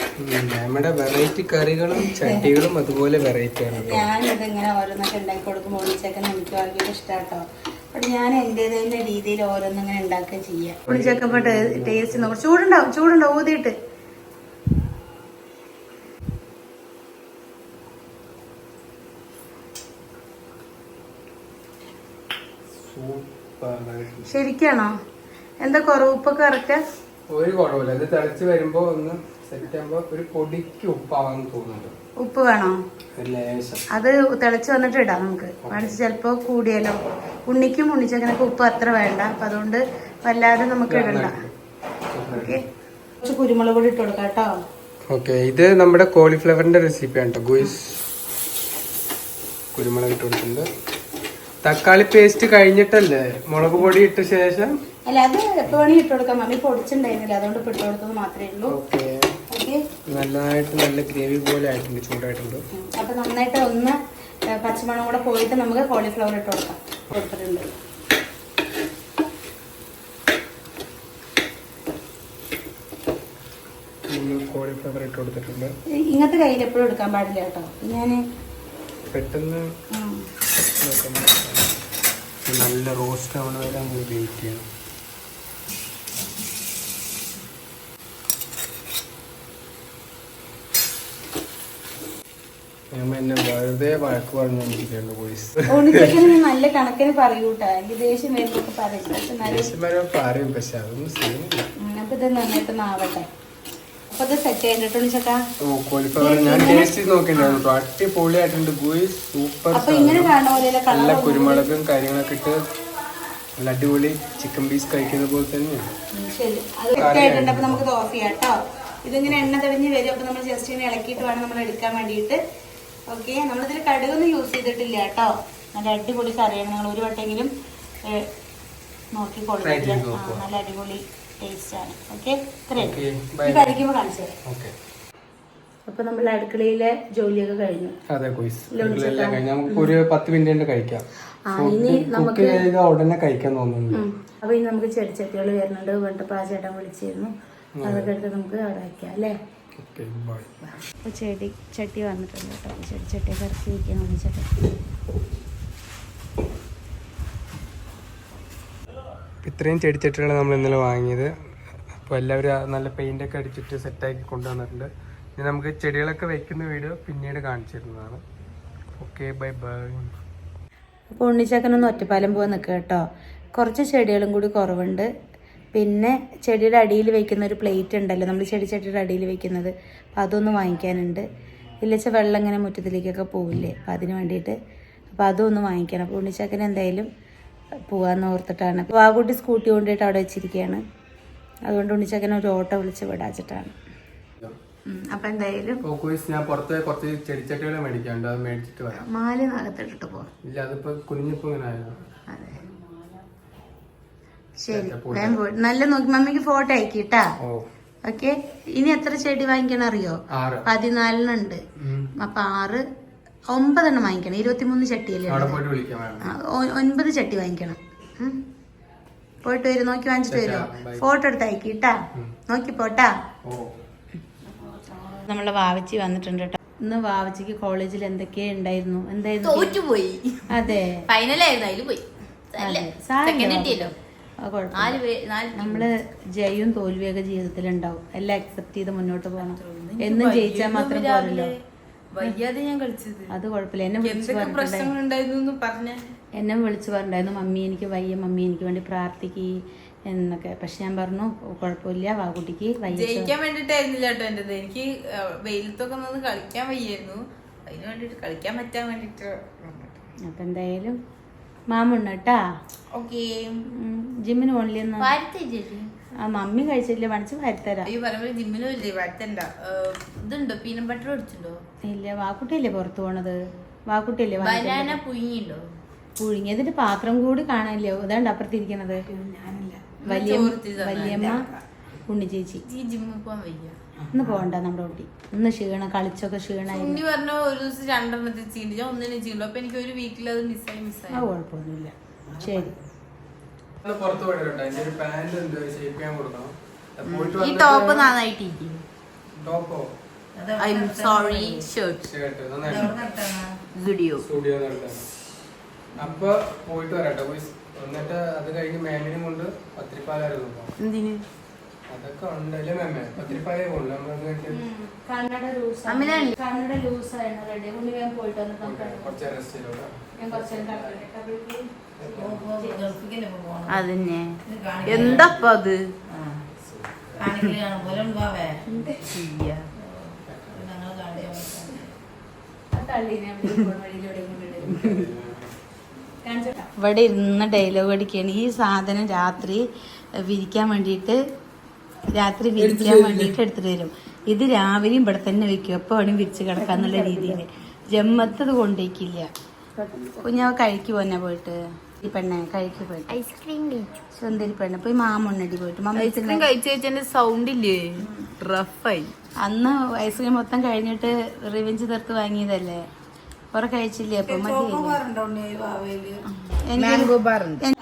നമ്മുടെ വെറൈറ്റി കറികളും ചട്ടികളും അതുപോലെ വെറൈറ്റി ആണ്. ഞാനിത് ഇങ്ങനെ ഓരോന്നൊക്കെ ഉണ്ടാക്കി കൊടുക്കുമ്പോൾ ഉള്ളിച്ചക്കൻ എനിക്ക് ഭയങ്കര ഇഷ്ടാട്ടോ. അപ്പോൾ ഞാൻ എൻ്റെതായ രീതിയിൽ ഓരോന്നും ഇങ്ങനെ ഉണ്ടാക്കുക ചെയ്യാം. ഉള്ളിച്ചക്ക ടേസ്റ്റ് നോക്കാം. ചൂടുണ്ടാവും ഊതിയിട്ട്. ശരിക്കാണോ? എന്താ കുറവ്? ഉപ്പൊക്കെ കറക്റ്റാ? ഒരു കുറവില്ല. ഇത് തിളച്ച് വരുമ്പോ ഒന്ന് സെറ്റ് ആകുമ്പോ ഒരു പൊടിക്ക് ഉപ്പാവാന്ന് തോന്നുന്നുണ്ട്. ഉപ്പ് വേണോ? ലേശം. അത് തിളച്ച് വന്നിട്ട് ഇടാം നമുക്ക്. വേണിച്ച് ചിലപ്പോ കൂടിയല്ലോ. ഉണ്ണിക്കും ഉണ്ണിച്ചക്കനൊക്കെ ഉപ്പ് അത്ര വേണ്ട. അപ്പൊ അതുകൊണ്ട് വല്ലാതെ നമുക്ക് ഇടണ്ട. ഓക്കെ, കുറച്ച് കുരുമുളക് പൊടി ഇട്ട് കൊടുക്കാം കേട്ടോ. ഓക്കെ, ഇത് നമ്മുടെ കോളിഫ്ലവറിന്റെ റെസിപ്പിയാണ് കേട്ടോ ഗോയ്സ്. കുരുമുളക് ഇട്ട് കൊടുത്തിട്ടുണ്ട്. തക്കാളി പേസ്റ്റ് കഴിഞ്ഞിട്ടല്ലേ മുളക് പൊടി ഇട്ട ശേഷം? അല്ല, അത് എപ്പോ വേണമെങ്കിൽ ഇട്ട് കൊടുക്കാം. മമ്മി പൊടിച്ചിട്ടുണ്ടായിരുന്നില്ല, അതുകൊണ്ട് ഇട്ട് കൊടുത്തത് മാത്രമേ ഉള്ളൂ. നല്ലതായിട്ട് നല്ല ഗ്രേവി പോലെ ആയിട്ടുണ്ട്, ചൂടായിട്ടുണ്ട്. അപ്പൊ നന്നായിട്ട് ഒന്ന് പച്ചമണം കൂടെ പോയിട്ട് നമുക്ക് കോളിഫ്ലവർ ഇട്ട് കൊടുക്കാം. കൊടുത്തിട്ടുണ്ട്. കോളിഫ്ലവർ ഇട്ട് കൊടുത്തിട്ടുണ്ട്. ഇങ്ങനത്തെ കയ്യിൽ എപ്പോഴും എടുക്കാൻ പാടില്ല കേട്ടോ. ഞാന് പെട്ടെന്ന് നല്ല റോസ്റ്റ് ആവണ വരെ നമ്മൾ വെയിറ്റ് ചെയ്യണം. എന്നെ വെറുതെ വഴക്ക് പറഞ്ഞോണ്ടിരിക്കുന്നു പോലീസ്. നല്ല കണക്കിന് പറയൂട്ടാ. ദേഷ്യം വരുമ്പോ പറയും, പക്ഷെ അതൊന്നും ചെയ്യുന്നില്ല. അപ്പൊ ഇത് നന്നായിട്ട് മാവട്ടെ. അപ്പൊ ഇത് സെറ്റ് ചെയ്തിട്ടുണ്ട്. കോളിഫ്ലവർ ഞാൻ ടേസ്റ്റ് നോക്കിണ്ടായിരുന്നു. അടിപൊളിയായിട്ടുണ്ട് ഗോയ്സ്, സൂപ്പർ. അപ്പൊ ഇങ്ങനെ നല്ല കുരുമുളകും കാര്യങ്ങളൊക്കെ ഇട്ട് നല്ല അടിപൊളി ചിക്കൻ പീസ് കഴിക്കുന്ന പോലെ തന്നെയാണ്. ശരി, അത് സെറ്റ് ആയിട്ടുണ്ട്. അപ്പൊ നമുക്ക് ഓഫ് ചെയ്യാം കേട്ടോ. ഇതിങ്ങനെ എണ്ണ തെളിഞ്ഞ് വരും. അപ്പൊ നമ്മൾ ജസ്റ്റ് ഇങ്ങനെ ഇളക്കിയിട്ട് വേണം നമ്മൾ എടുക്കാൻ വേണ്ടിയിട്ട്. ഓക്കെ, നമ്മളിതിൽ കടുകൊന്നും യൂസ് ചെയ്തിട്ടില്ല കേട്ടോ. നല്ല അടിപൊളി കറിയാണ്. നിങ്ങൾ ഒരു വട്ടെങ്കിലും നോക്കി കൊടുക്കുക. നല്ല അടിപൊളി ടേസ്റ്റ് ആണ്. ഓക്കെ, കഴിക്കുമ്പോൾ കാണിച്ചു തരാം. അപ്പൊ നമ്മൾ അടുക്കളയിലെ ജോലിയൊക്കെ കഴിഞ്ഞു. അതെ ഗോയ്സ്, നമുക്ക് ഒരു 10 മിനിറ്റ് കഴിക്കാം. ഇനി നമുക്ക് ഉടനെ കഴിക്കാൻ തോന്നുന്നു. അപ്പൊ ഇനി നമുക്ക് ചെടിച്ചട്ടികൾ വരുന്നുണ്ട്. വേണ്ടപ്പോ ആ ചേട്ടൻ വിളിച്ചിരുന്നു. അതൊക്കെ എടുത്ത് നമുക്ക് അവിടെ വയ്ക്കാം അല്ലേ? അപ്പൊ ചട്ടി വന്നിട്ടുണ്ട് കേട്ടോ. ചെടിച്ചട്ടിയൊക്കെ ഇറക്കി വയ്ക്കാൻ വിളിച്ചിട്ട് ഇത്രയും ചെടിച്ചട്ടികളാണ് നമ്മൾ ഇന്നലെ വാങ്ങിയത്. അപ്പോൾ എല്ലാവരും നല്ല പെയിൻ്റൊക്കെ അടിച്ചിട്ട് സെറ്റാക്കി കൊണ്ടുവന്നിട്ടുണ്ട്. ഇനി നമുക്ക് ചെടികളൊക്കെ വെക്കുന്ന വീഡിയോ പിന്നീട് കാണിച്ചിരുന്നതാണ്. Okay, bye bye. അപ്പോൾ ഉണ്ണിച്ചക്കനൊന്ന് ഒറ്റപ്പാലം പോകാൻ നിൽക്കുക കേട്ടോ. കുറച്ച് ചെടികളും കൂടി കുറവുണ്ട്. പിന്നെ ചെടിയുടെ അടിയിൽ വെക്കുന്ന ഒരു പ്ലേറ്റ് ഉണ്ടല്ലോ, നമ്മൾ ചെടിച്ചട്ടിയുടെ അടിയിൽ വെക്കുന്നത്. അപ്പോൾ അതൊന്ന് വാങ്ങിക്കാനുണ്ട്. ഇല്ലച്ച വെള്ളം ഇങ്ങനെ മുറ്റത്തിലേക്കൊക്കെ പോവില്ലേ, അപ്പോൾ അതിന് വേണ്ടിയിട്ട്. അപ്പോൾ അതൊന്ന് വാങ്ങിക്കണം. അപ്പോൾ ഉണ്ണിച്ചക്കൻ എന്തായാലും പോകാമെന്ന് ഓർത്തിട്ടാണ്. അപ്പോൾ ആ കുട്ടി സ്കൂട്ടി കൊണ്ടിട്ട് അവിടെ വെച്ചിരിക്കുകയാണ്. അതുകൊണ്ട് ഉണ്ണിച്ചക്കനെ ഒരു ഓട്ടോ വിളിച്ച് വിടാച്ചിട്ടാണ്. അപ്പൊ എന്തായാലും ഞാൻ പുറത്ത് കുറച്ച് ചെടിച്ചട്ടികൾ മേടിക്കാണ്ട്, അത് മേടിച്ചിട്ട് വരാം. മാല നകത്തിട്ടിട്ട് പോവാം. ഇല്ല, അതിപ്പോ കുഞ്ഞിപ്പോ ഇങ്ങനെ ആയല്ലോ. അതെ, ശരി, വേഗം പോയി. നല്ല നോക്കി മമ്മിക്ക് ഫോട്ടോ അയക്കിട്ടാ. ഓക്കെ, ഇനി എത്ര ചെടി വാങ്ങിക്കണം അറിയോ? 14 അപ്പൊ 9 വാങ്ങിക്കണം. 23 ചട്ടിയല്ലേ? 9 ചട്ടി വാങ്ങിക്കണം. പോയിട്ട് വരും, നോക്കി വാങ്ങിച്ചിട്ട് വരുമോ? ഫോട്ടോ എടുത്ത് അയക്കിട്ടാ. നോക്കി പോട്ടാ. നമ്മളെ വാവച്ചി വന്നിട്ടുണ്ട് കേട്ടോ. ഇന്ന് വാവച്ചിക്ക് കോളേജിൽ എന്തൊക്കെയാ ഉണ്ടായിരുന്നു? തോറ്റുപോയി. അതെ, ഫൈനലായിരുന്നു, അതിൽ പോയി. നമ്മള് ജയവും തോൽവിയൊക്കെ ജീവിതത്തിൽ ഉണ്ടാവും. എല്ലാം അക്സെപ്റ്റ് ചെയ്ത് മുന്നോട്ട് പോകണം. എന്നും ജയിച്ചാൽ മാത്രം പോരല്ലോ. വയ്യാതെ ഞാൻ കളിച്ചത്, അത് കുഴപ്പമില്ല. എന്നെ വിളിച്ചു പറഞ്ഞിട്ടുണ്ടായിരുന്നു, മമ്മി എനിക്ക് വയ്യ, മമ്മി എനിക്ക് വേണ്ടി പ്രാർത്ഥിക്ക് എന്നൊക്കെ. പക്ഷെ ഞാൻ പറഞ്ഞു കുഴപ്പമില്ല, വാക്കുട്ടിക്ക് ജയിക്കാൻ വേണ്ടിട്ടായിരുന്നില്ല കേട്ടോ എന്റേത്. എനിക്ക് വെയിലത്തൊക്കെ ഒന്ന് കളിക്കാൻ വയ്യായിരുന്നു. അതിന് വേണ്ടിട്ട് കളിക്കാൻ പറ്റാൻ വേണ്ടിട്ട്. അപ്പൊ എന്തായാലും മാമുണ്ണ കേട്ടാ. ഓക്കേ. ജിമ്മിന് പോണില്ലെന്ന് വാരത്തെ ചേച്ചി. ആ മമ്മി കഴിച്ചില്ല, മണിച്ച് വരുത്തരാ. അയ്യോ പറയുമ്പോൾ ജിമ്മിനും ഇല്ലേ വാരത്തണ്ട. ഇതുണ്ടോ പീനട്ട് ബട്ടർ മേടിച്ചിട്ടുണ്ടോ? ഇല്ല, വാക്കുട്ടിയല്ലേ പുറത്ത് പോണത്. വാക്കുട്ടിയല്ലേ ബനാന പുഴുങ്ങിണ്ടോ? പുഴുങ്ങിയതിന്റെ പാത്രം കൂടി കാണാനില്ലേ, ഇതാണ്ട് അപ്പുറത്തിരിക്കണത്. വല്യമ്മ ഉണ്ണി ചേച്ചി. ഈ ജിമ്മിൽ പോവാൻ വയ്യ. ഇന്ന് പോകണ്ട നമ്മുടെ കുട്ടി. ഇന്ന് ക്ഷീണം, കളിച്ചൊക്കെ ക്ഷീണായി. ഉണ്ണി പറഞ്ഞ ഒരു ദിവസം 2 എണ്ണത്തിൽ ചെയ്യണ്ട, ഞാൻ 1 ചെയ്യണ്ടു. അപ്പൊ എനിക്ക് ഒരു വീക്കിൽ അത് മിസ്സായി. ആ കുഴപ്പമൊന്നുമില്ല. ശരി. പുറത്ത് പോയിട്ടുണ്ട്. അതിന്റെ ഒരു പാന്റ് ഉണ്ട്, ഷേപ്പ് ചെയ്യാൻ കൊടുക്കണം. ഈ ടോപ്പ് നന്നായിട്ടിരിക്കും. ടോപ്പോ I'm sorry shirt. Shirt നന്നായിട്ട് സ്റ്റുഡിയോ നടത്താണ്. അപ്പൊ പോയിട്ട് വരാട്ടോ. എന്നിട്ട് അത് കഴിഞ്ഞ് മാമിനും കൊണ്ട് പത്തിരിപ്പാലായിരുന്നു. എന്തിന്? അതൊക്കെ ഉണ്ടല്ലേ മാമേ, പത്തിരിപ്പാലേ പോകണ്ടോ കണ്ണട ലൂസായിരുന്നു റെഡി. ഉണ്ണി വേഗം പോയിട്ട് കുറച്ച് റെസ്റ്റ് ചെയ്തോളാം. അതന്നെ എന്താപ്പ അത് ഇവിടെ ഇരുന്ന് ഡയലോഗ് അടിക്കുകയാണ്. ഈ സാധനം രാത്രി വിരിക്കാൻ വേണ്ടിയിട്ട് എടുത്തിട്ട് വരും. ഇത് രാവിലെയും ഇവിടെ തന്നെ വെക്കും, എപ്പോൾ വേണമെങ്കിൽ വിരിച്ച് കിടക്കാന്നുള്ള രീതിയിൽ. ജമ്മത്തത് കൊണ്ടേക്കില്ല. കുഞ്ഞാവ് കഴിക്ക് പോന്നെ പോയിട്ട്. ഈ പെണ്ണെ കഴിക്ക് പോയിട്ട് ഐസ്ക്രീം സുന്ദരി പെണ്ണ് പോയി മാമുണ്ണടി പോയിട്ട് ഐസ്ക്രീം കഴിച്ചു സൗണ്ട് ഇല്ലേ റഫായി. അന്ന് ഐസ്ക്രീം മൊത്തം കഴിഞ്ഞിട്ട് റിവെഞ്ച് തീർത്ത് വാങ്ങിയതല്ലേ, കുറെ കഴിച്ചില്ലേ. അപ്പൊ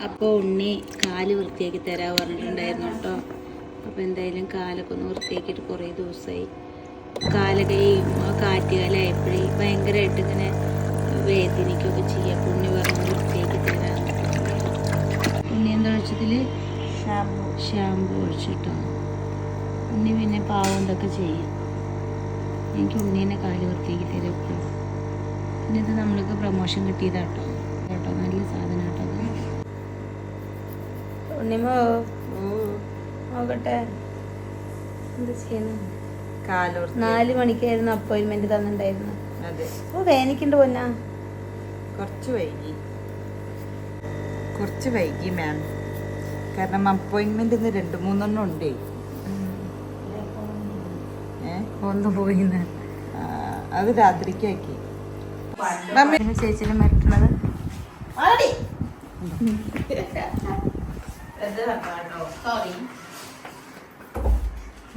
അപ്പൊ ഉണ്ണി കാല് വൃത്തിയാക്കി തരാ പറഞ്ഞിട്ടുണ്ടായിരുന്നു കേട്ടോ. അപ്പൊ എന്തായാലും കാലൊക്കെ ഒന്ന് വൃത്തിയാക്കിയിട്ട് കുറേ ദിവസമായി. കാലൊക്കെ ഈ കാറ്റുകാലായപ്പോഴേ ഭയങ്കരമായിട്ട് ഇങ്ങനെ വേദനിക്കൊക്കെ ചെയ്യാം. ഉണ്ണി പറഞ്ഞ് വൃത്തിയാക്കി തരാൻ. ഉണ്ണി എന്താ ഒഴിച്ചതില് ഷാമ്പു ഒഴിച്ചിട്ടോ. ഉണ്ണി പിന്നെ പാവം ഇതൊക്കെ ചെയ്യും. എനിക്ക് ഉണ്ണീനെ കാല് വൃത്തിയാക്കി തരാം എപ്പോഴും. പിന്നെ ഇത് നമ്മൾക്ക് പ്രൊമോഷൻ കിട്ടിയതാട്ടോ കേട്ടോ. നല്ല സാധനം കേട്ടോ അത്. ഉണ്ണിമോ നോക്കട്ടെ എന്താ ചെയ്യുന്നത്. 4 മണിക്കായിരുന്നു അപ്പോയിന്റ്മെന്റ് തന്നിട്ടുണ്ടായിരുന്നു. ഓ വേദനിക്കുന്നുണ്ട് പൊന്നാ. കുറച്ച് വൈകി മാം, കാരണം അപ്പോയിന്റ്മെന്റ് 2-3 ഉണ്ട്. ഒന്ന് പോയിന്ന് അത് രാത്രിക്കാക്കി. ചേച്ചിനെ മരട്ടണത്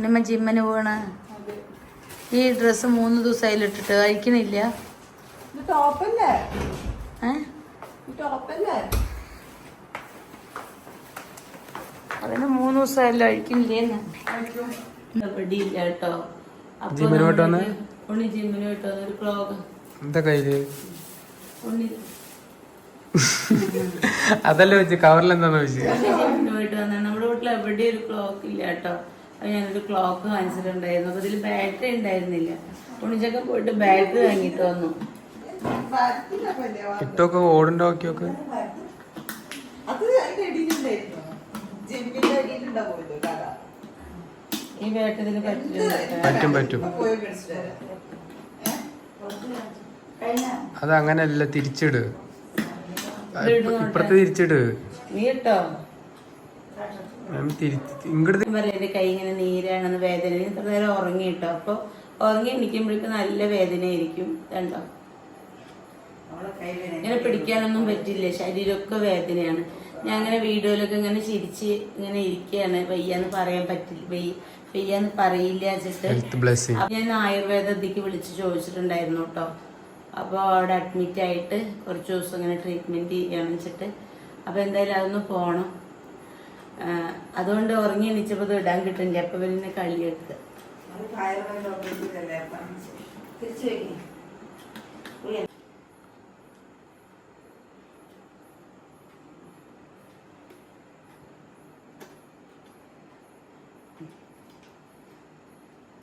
നമ്മ ജിമ്മിന് പോണ. ഈ ഡ്രസ്സ് 3 ദിവസമായാലും ഇട്ടിട്ട് അയക്കണില്ല. അതിന് 3 ദിവസമായാലും അഴിക്കണില്ലേന്ന്. ഇല്ല കേട്ടോ. ഉണ്ണി ജിമ്മിന് പോയിട്ട് വന്നൊരു ക്ലോക്ക് എന്താ കയ്യില് ഉണ്ണി അതല്ലേ വെച്ച് കവറിലെന്താന്ന് വെച്ച് ജിമ്മിന് പോയിട്ട് വന്ന നമ്മുടെ വീട്ടിൽ എവിടെയും ഒരു ക്ലോക്ക് ഇല്ല കേട്ടോ. അപ്പൊ ഞാനൊരു ക്ലോക്ക് വാങ്ങിച്ചിട്ടുണ്ടായിരുന്നു. അപ്പൊ ഇതിൽ ബാറ്ററി ഉണ്ടായിരുന്നില്ല. ഉണ്ണിച്ചൊക്കെ പോയിട്ട് ബാറ്ററി വാങ്ങിയിട്ട് വന്നു. ഇട്ടൊക്കെ ഓടുണ്ടോ നോക്കിയൊക്കെ. ഈ ബാറ്ററി ഇതിന് പറ്റും. അത് അങ്ങനെയല്ല, തിരിച്ചിട്. ഇപ്പുറത്ത് തിരിച്ചിട്. നീ കേട്ടോ ഇങ്ങോട്ട് എന്റെ കൈ ഇങ്ങനെ നീരാണെന്ന് വേദന. ഇത്ര നേരം ഉറങ്ങി കേട്ടോ. അപ്പൊ ഉറങ്ങി എണീക്കുമ്പോഴേക്കും നല്ല വേദനയായിരിക്കും. കണ്ടോ, ഇങ്ങനെ പിടിക്കാനൊന്നും പറ്റില്ല. ശരീരമൊക്കെ വേദനയാണ്. ഞാൻ അങ്ങനെ വീഡിയോയിലൊക്കെ ഇങ്ങനെ ചിരിച്ച് ഇങ്ങനെ ഇരിക്കുകയാണ്. വയ്യാന്ന് പറയാൻ പറ്റില്ല, വയ്യാന്ന് പറയില്ല വെച്ചിട്ട് ഞാൻ ആയുർവേദത്തിക്ക് വിളിച്ച് ചോദിച്ചിട്ടുണ്ടായിരുന്നു കേട്ടോ. അപ്പോൾ അവിടെ അഡ്മിറ്റ് ആയിട്ട് കുറച്ച് ദിവസം ഇങ്ങനെ ട്രീറ്റ്മെന്റ് ചെയ്യാന്ന് വെച്ചിട്ട്. അപ്പൊ എന്തായാലും അതൊന്ന് പോണം. അതുകൊണ്ട് ഉറങ്ങി എണീച്ചപ്പോൾ ഇത് ഇടാൻ കിട്ടുന്നില്ല. അപ്പൊ പിന്നെ കളിയൊക്കെ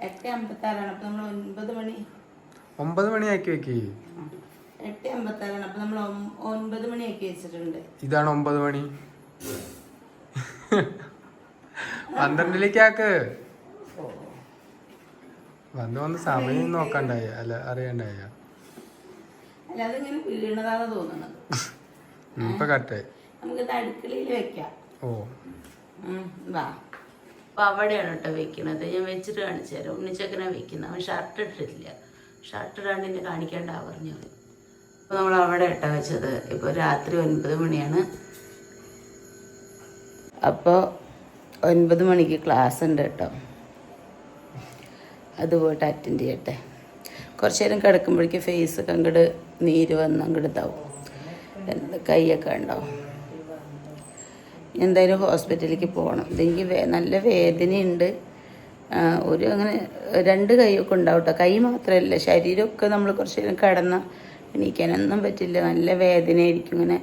(8:56) അപ്പൊ നമ്മൾ 9 മണിയാക്കി വെക്ക്. 8:56 അപ്പൊ നമ്മൾ 9 മണിയാക്കി വെച്ചിട്ടുണ്ട്. ഇതാണ് 9 മണി. 12 വന്ന് സമയം നോക്കണ്ടായ, അല്ല അറിയണ്ടായ. അല്ല അതിങ്ങനെ വീണതാന്ന് തോന്നുന്നത്. ഇപ്പൊ കറക്റ്റായി. നമുക്കിത് അടുക്കളയിൽ വെക്കാം. ഓ വാ. അപ്പം അവിടെയാണ് കേട്ടോ വെക്കുന്നത്. ഞാൻ വെച്ചിട്ട് കാണിച്ചു തരാം. ഉണ്ണിച്ചക്കനാണ് വെക്കുന്നത്. അവൻ ഷർട്ട് ഇട്ടിട്ടില്ല. ഷർട്ട് ഇടാണ്ട് എന്നെ കാണിക്കേണ്ട പറഞ്ഞു. അപ്പോൾ നമ്മൾ അവിടെ ഇട്ടാ വെച്ചത്. ഇപ്പോൾ രാത്രി 9 മണിയാണ്. അപ്പോൾ 9 മണിക്ക് ക്ലാസ് ഉണ്ട് കേട്ടോ. അത് പോയിട്ട് അറ്റൻഡ് ചെയ്യട്ടെ. കുറച്ച് നേരം കിടക്കുമ്പോഴേക്ക് ഫേസൊക്കെ അങ്ങോട്ട് നീര് വന്ന് അങ്ങോട്ട് ഇതാവും, കൈയൊക്കെ ഉണ്ടാവും. എന്തായാലും ഹോസ്പിറ്റലിലേക്ക് പോകണം. ഇതെനിക്ക് നല്ല വേദനയുണ്ട്. ഒരു അങ്ങനെ 2 കൈയൊക്കെ ഉണ്ടാവും കേട്ടോ. കൈ മാത്രമല്ല, ശരീരമൊക്കെ നമ്മൾ കുറച്ച് നേരം കിടന്നാൽ എണീക്കാനൊന്നും പറ്റില്ല. നല്ല വേദനയായിരിക്കും. ഇങ്ങനെ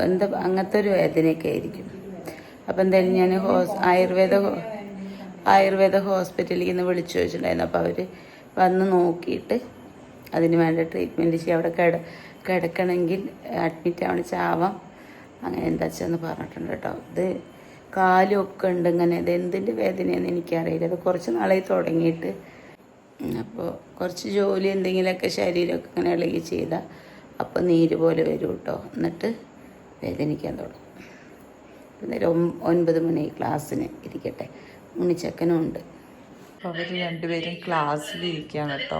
എന്താ അങ്ങനത്തെ ഒരു വേദനയൊക്കെ ആയിരിക്കും. അപ്പോൾ എന്തായാലും ഞാൻ ആയുർവേദ ഹോസ്പിറ്റലിൽ നിന്ന് വിളിച്ചു ചോദിച്ചിട്ടുണ്ടായിരുന്നു. അപ്പോൾ അവർ വന്ന് നോക്കിയിട്ട് അതിന് വേണ്ട ട്രീറ്റ്മെൻറ്റ് ചെയ്യും. അവിടെ കിടക്കണമെങ്കിൽ അഡ്മിറ്റ് ആവണ ചാവാം, അങ്ങനെ എന്താ വെച്ചെന്ന് പറഞ്ഞിട്ടുണ്ട് കേട്ടോ. ഇത് കാലുമൊക്കെ ഉണ്ട് ഇങ്ങനെ. ഇത് എന്തിൻ്റെ വേദനയാണെന്ന് എനിക്കറിയില്ല. അത് കുറച്ച് നാളായി തുടങ്ങിയിട്ട്. അപ്പോൾ കുറച്ച് ജോലി എന്തെങ്കിലുമൊക്കെ ശരീരമൊക്കെ ഇങ്ങനെ ഇളകി ചെയ്താൽ അപ്പോൾ നീര് പോലെ വരും കേട്ടോ. എന്നിട്ട് വേദനിക്കാൻ തുടങ്ങും. അന്നേരം 9 മണി ക്ലാസ്സിന് ഇരിക്കട്ടെ. ഉണ്ണിച്ചക്കനും ഉണ്ട്. അവർ രണ്ടുപേരും ക്ലാസ്സിലിരിക്കുകയാണ് കേട്ടോ.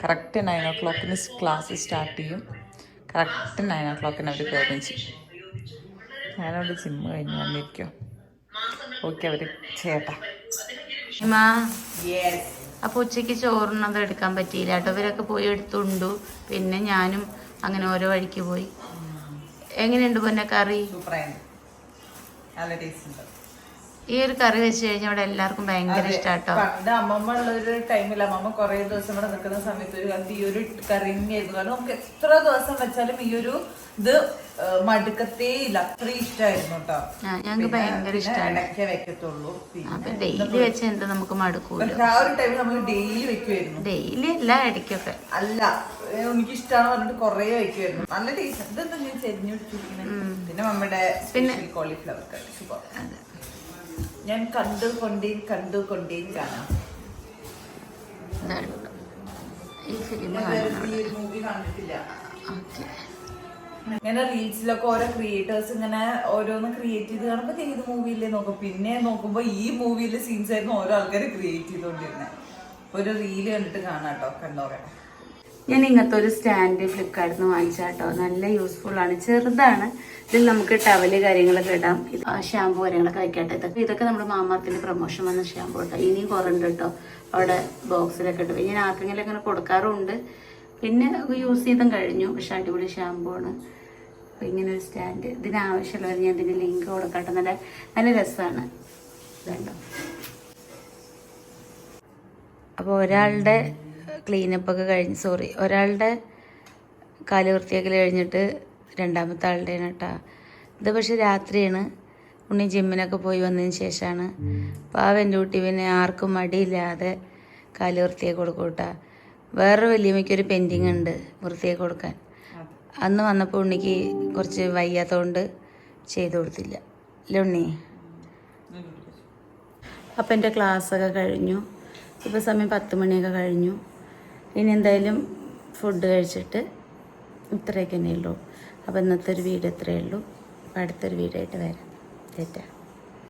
കറക്റ്റ് 9 o'clock ക്ലാസ് സ്റ്റാർട്ട് ചെയ്യും. കറക്റ്റ് 9 o'clock അവർ കയറുകയും ചെയ്യും. ഞാനവിടെ ജിമ്മ് കഴിഞ്ഞ് വന്നിരിക്കും. ഓക്കെ, അവർ ചേട്ടാ. അപ്പോൾ ഉച്ചയ്ക്ക് ചോറിനത് എടുക്കാൻ പറ്റിയില്ല കേട്ടോ. ഇവരൊക്കെ പോയി എടുത്തുണ്ടു. പിന്നെ ഞാനും അങ്ങനെ ഓരോ വഴിക്ക് പോയി. എങ്ങനെയുണ്ട് പൊന്നെ കറി? സൂപ്പറാണ്, നല്ല ടേസ്റ്റ് ഉണ്ട്. ഈ ഒരു കറി വെച്ച് കഴിഞ്ഞാൽ ഇവിടെ എല്ലാവർക്കും ഭയങ്കര ഇഷ്ടാട്ടോ. പണ്ട് അമ്മമ്മ ഉള്ളൊരു ടൈമിൽ അമ്മമ്മ കുറെ ദിവസം ഇവിടെ നിൽക്കുന്ന സമയത്ത് ഒരു കാലത്ത് ഈ ഒരു കറി തന്നെയായിരുന്നു. കാരണം നമുക്ക് എത്ര ദിവസം വെച്ചാലും ഈ ഒരു ഇത് മടുക്കത്തേ ഇല്ല. അത്ര ഇഷ്ടമായിരുന്നു കേട്ടോ. ഞങ്ങൾക്ക് ഭയങ്കര ഇഷ്ടമാണ്. വെക്കത്തുള്ളൂ. ഡെയിലി വെച്ച എന്ത് നമുക്ക് മടുക്കൂല. ആ ഒരു ടൈമിൽ നമ്മൾ ഡെയിലി വെക്കുമായിരുന്നു. ഡെയിലി അല്ല, ഇടയ്ക്കൊക്കെ. അല്ല, എനിക്ക് ഇഷ്ടമാണ് പറഞ്ഞിട്ട് കൊറേ വെക്കുമായിരുന്നു. നല്ല ടേസ്റ്റ്. ഇതെന്താ ഞാൻ ചെരിഞ്ഞു പിടിച്ചിരിക്കുന്നത്. പിന്നെ നമ്മുടെ കോളിഫ്ലവർ കറി സൂപ്പർ. ഞാൻ കണ്ടുകൊണ്ടേ കാണാം. മൂവി കണ്ടിട്ടില്ല. ഇങ്ങനെ റീൽസിലൊക്കെ ഓരോ ക്രിയേറ്റേഴ്സ് ഇങ്ങനെ ഓരോന്ന് ക്രിയേറ്റ് ചെയ്ത് കാണുമ്പോൾ ഏത് മൂവിയില്ലേ നോക്കും. പിന്നെ നോക്കുമ്പോ ഈ മൂവിയിലെ സീൻസ് ആയിരുന്നു ഓരോ ആൾക്കാര് ക്രിയേറ്റ് ചെയ്തോണ്ടിരുന്നത്. ഒരു റീല് കണ്ടിട്ട് കാണാട്ടോ, കണ്ടോക്കട്ടെ. ഞാൻ ഇങ്ങനത്തെ ഒരു സ്റ്റാൻഡ് ഫ്ലിപ്കാർട്ടിൽ നിന്ന് വാങ്ങിച്ചാട്ടോ. നല്ല യൂസ്ഫുൾ ആണ്. ചെറുതാണ്. ഇതിൽ നമുക്ക് ടവല് കാര്യങ്ങളൊക്കെ ഇടാം. ഇത് ഷാമ്പു കാര്യങ്ങളൊക്കെ വയ്ക്കട്ടെ. ഇതൊക്കെ നമ്മുടെ മാമാർത്തിന്റെ പ്രൊമോഷൻ വന്ന ഷാമ്പു കേട്ടോ. ഇനിയും കുറണ്ട് കേട്ടോ. അവിടെ ബോക്സിലൊക്കെ ഇട്ട് ഞാൻ ആർക്കെങ്കിലും അങ്ങനെ കൊടുക്കാറുണ്ട്. പിന്നെ യൂസ് ചെയ്തും കഴിഞ്ഞു. പക്ഷെ അടിപൊളി ഷാമ്പു ആണ്. അപ്പോൾ ഇങ്ങനെ ഒരു സ്റ്റാൻഡ് ഇതിനാവശ്യമുള്ളവർ ഞാൻ ഇതിന് ലിങ്ക് കൊടുക്കട്ടെ. നല്ല രസമാണ്. ഇതുണ്ടോ. അപ്പോൾ ഒരാളുടെ ക്ലീനപ്പൊക്കെ കഴിഞ്ഞ് ഒരാളുടെ കാല് വൃത്തിയാക്കൽ കഴിഞ്ഞിട്ട് രണ്ടാമത്തെ ആളുടെയാണ് കേട്ടോ. ഇത് പക്ഷെ രാത്രിയാണ്. ഉണ്ണി ജിമ്മിനൊക്കെ പോയി വന്നതിന് ശേഷമാണ്. പാവൻ്റെ കുട്ടി പിന്നെ ആർക്കും മടിയില്ലാതെ കാല് വൃത്തിയാക്കി കൊടുക്കും കേട്ടോ. വേറൊരു വലിയമ്മയ്ക്കൊരു പെൻഡിങ് ഉണ്ട് വൃത്തിയാക്കി കൊടുക്കാൻ. അന്ന് വന്നപ്പോൾ ഉണ്ണിക്ക് കുറച്ച് വയ്യാത്തതുകൊണ്ട് ചെയ്തു കൊടുത്തില്ല അല്ലേ ഉണ്ണി? അപ്പം എൻ്റെ ക്ലാസ്സൊക്കെ കഴിഞ്ഞു. ഇപ്പോൾ സമയം 10 മണിയൊക്കെ കഴിഞ്ഞു. ഇനി എന്തായാലും ഫുഡ് കഴിച്ചിട്ട് ഇത്രയൊക്കെ തന്നെ ഉള്ളൂ. അപ്പോൾ ഇന്നത്തെ ഒരു വീഡിയോ ഇത്രയേ ഉള്ളൂ. അപ്പോൾ അടുത്തൊരു വീഡിയോ ആയിട്ട് വരാം. തെറ്റാ.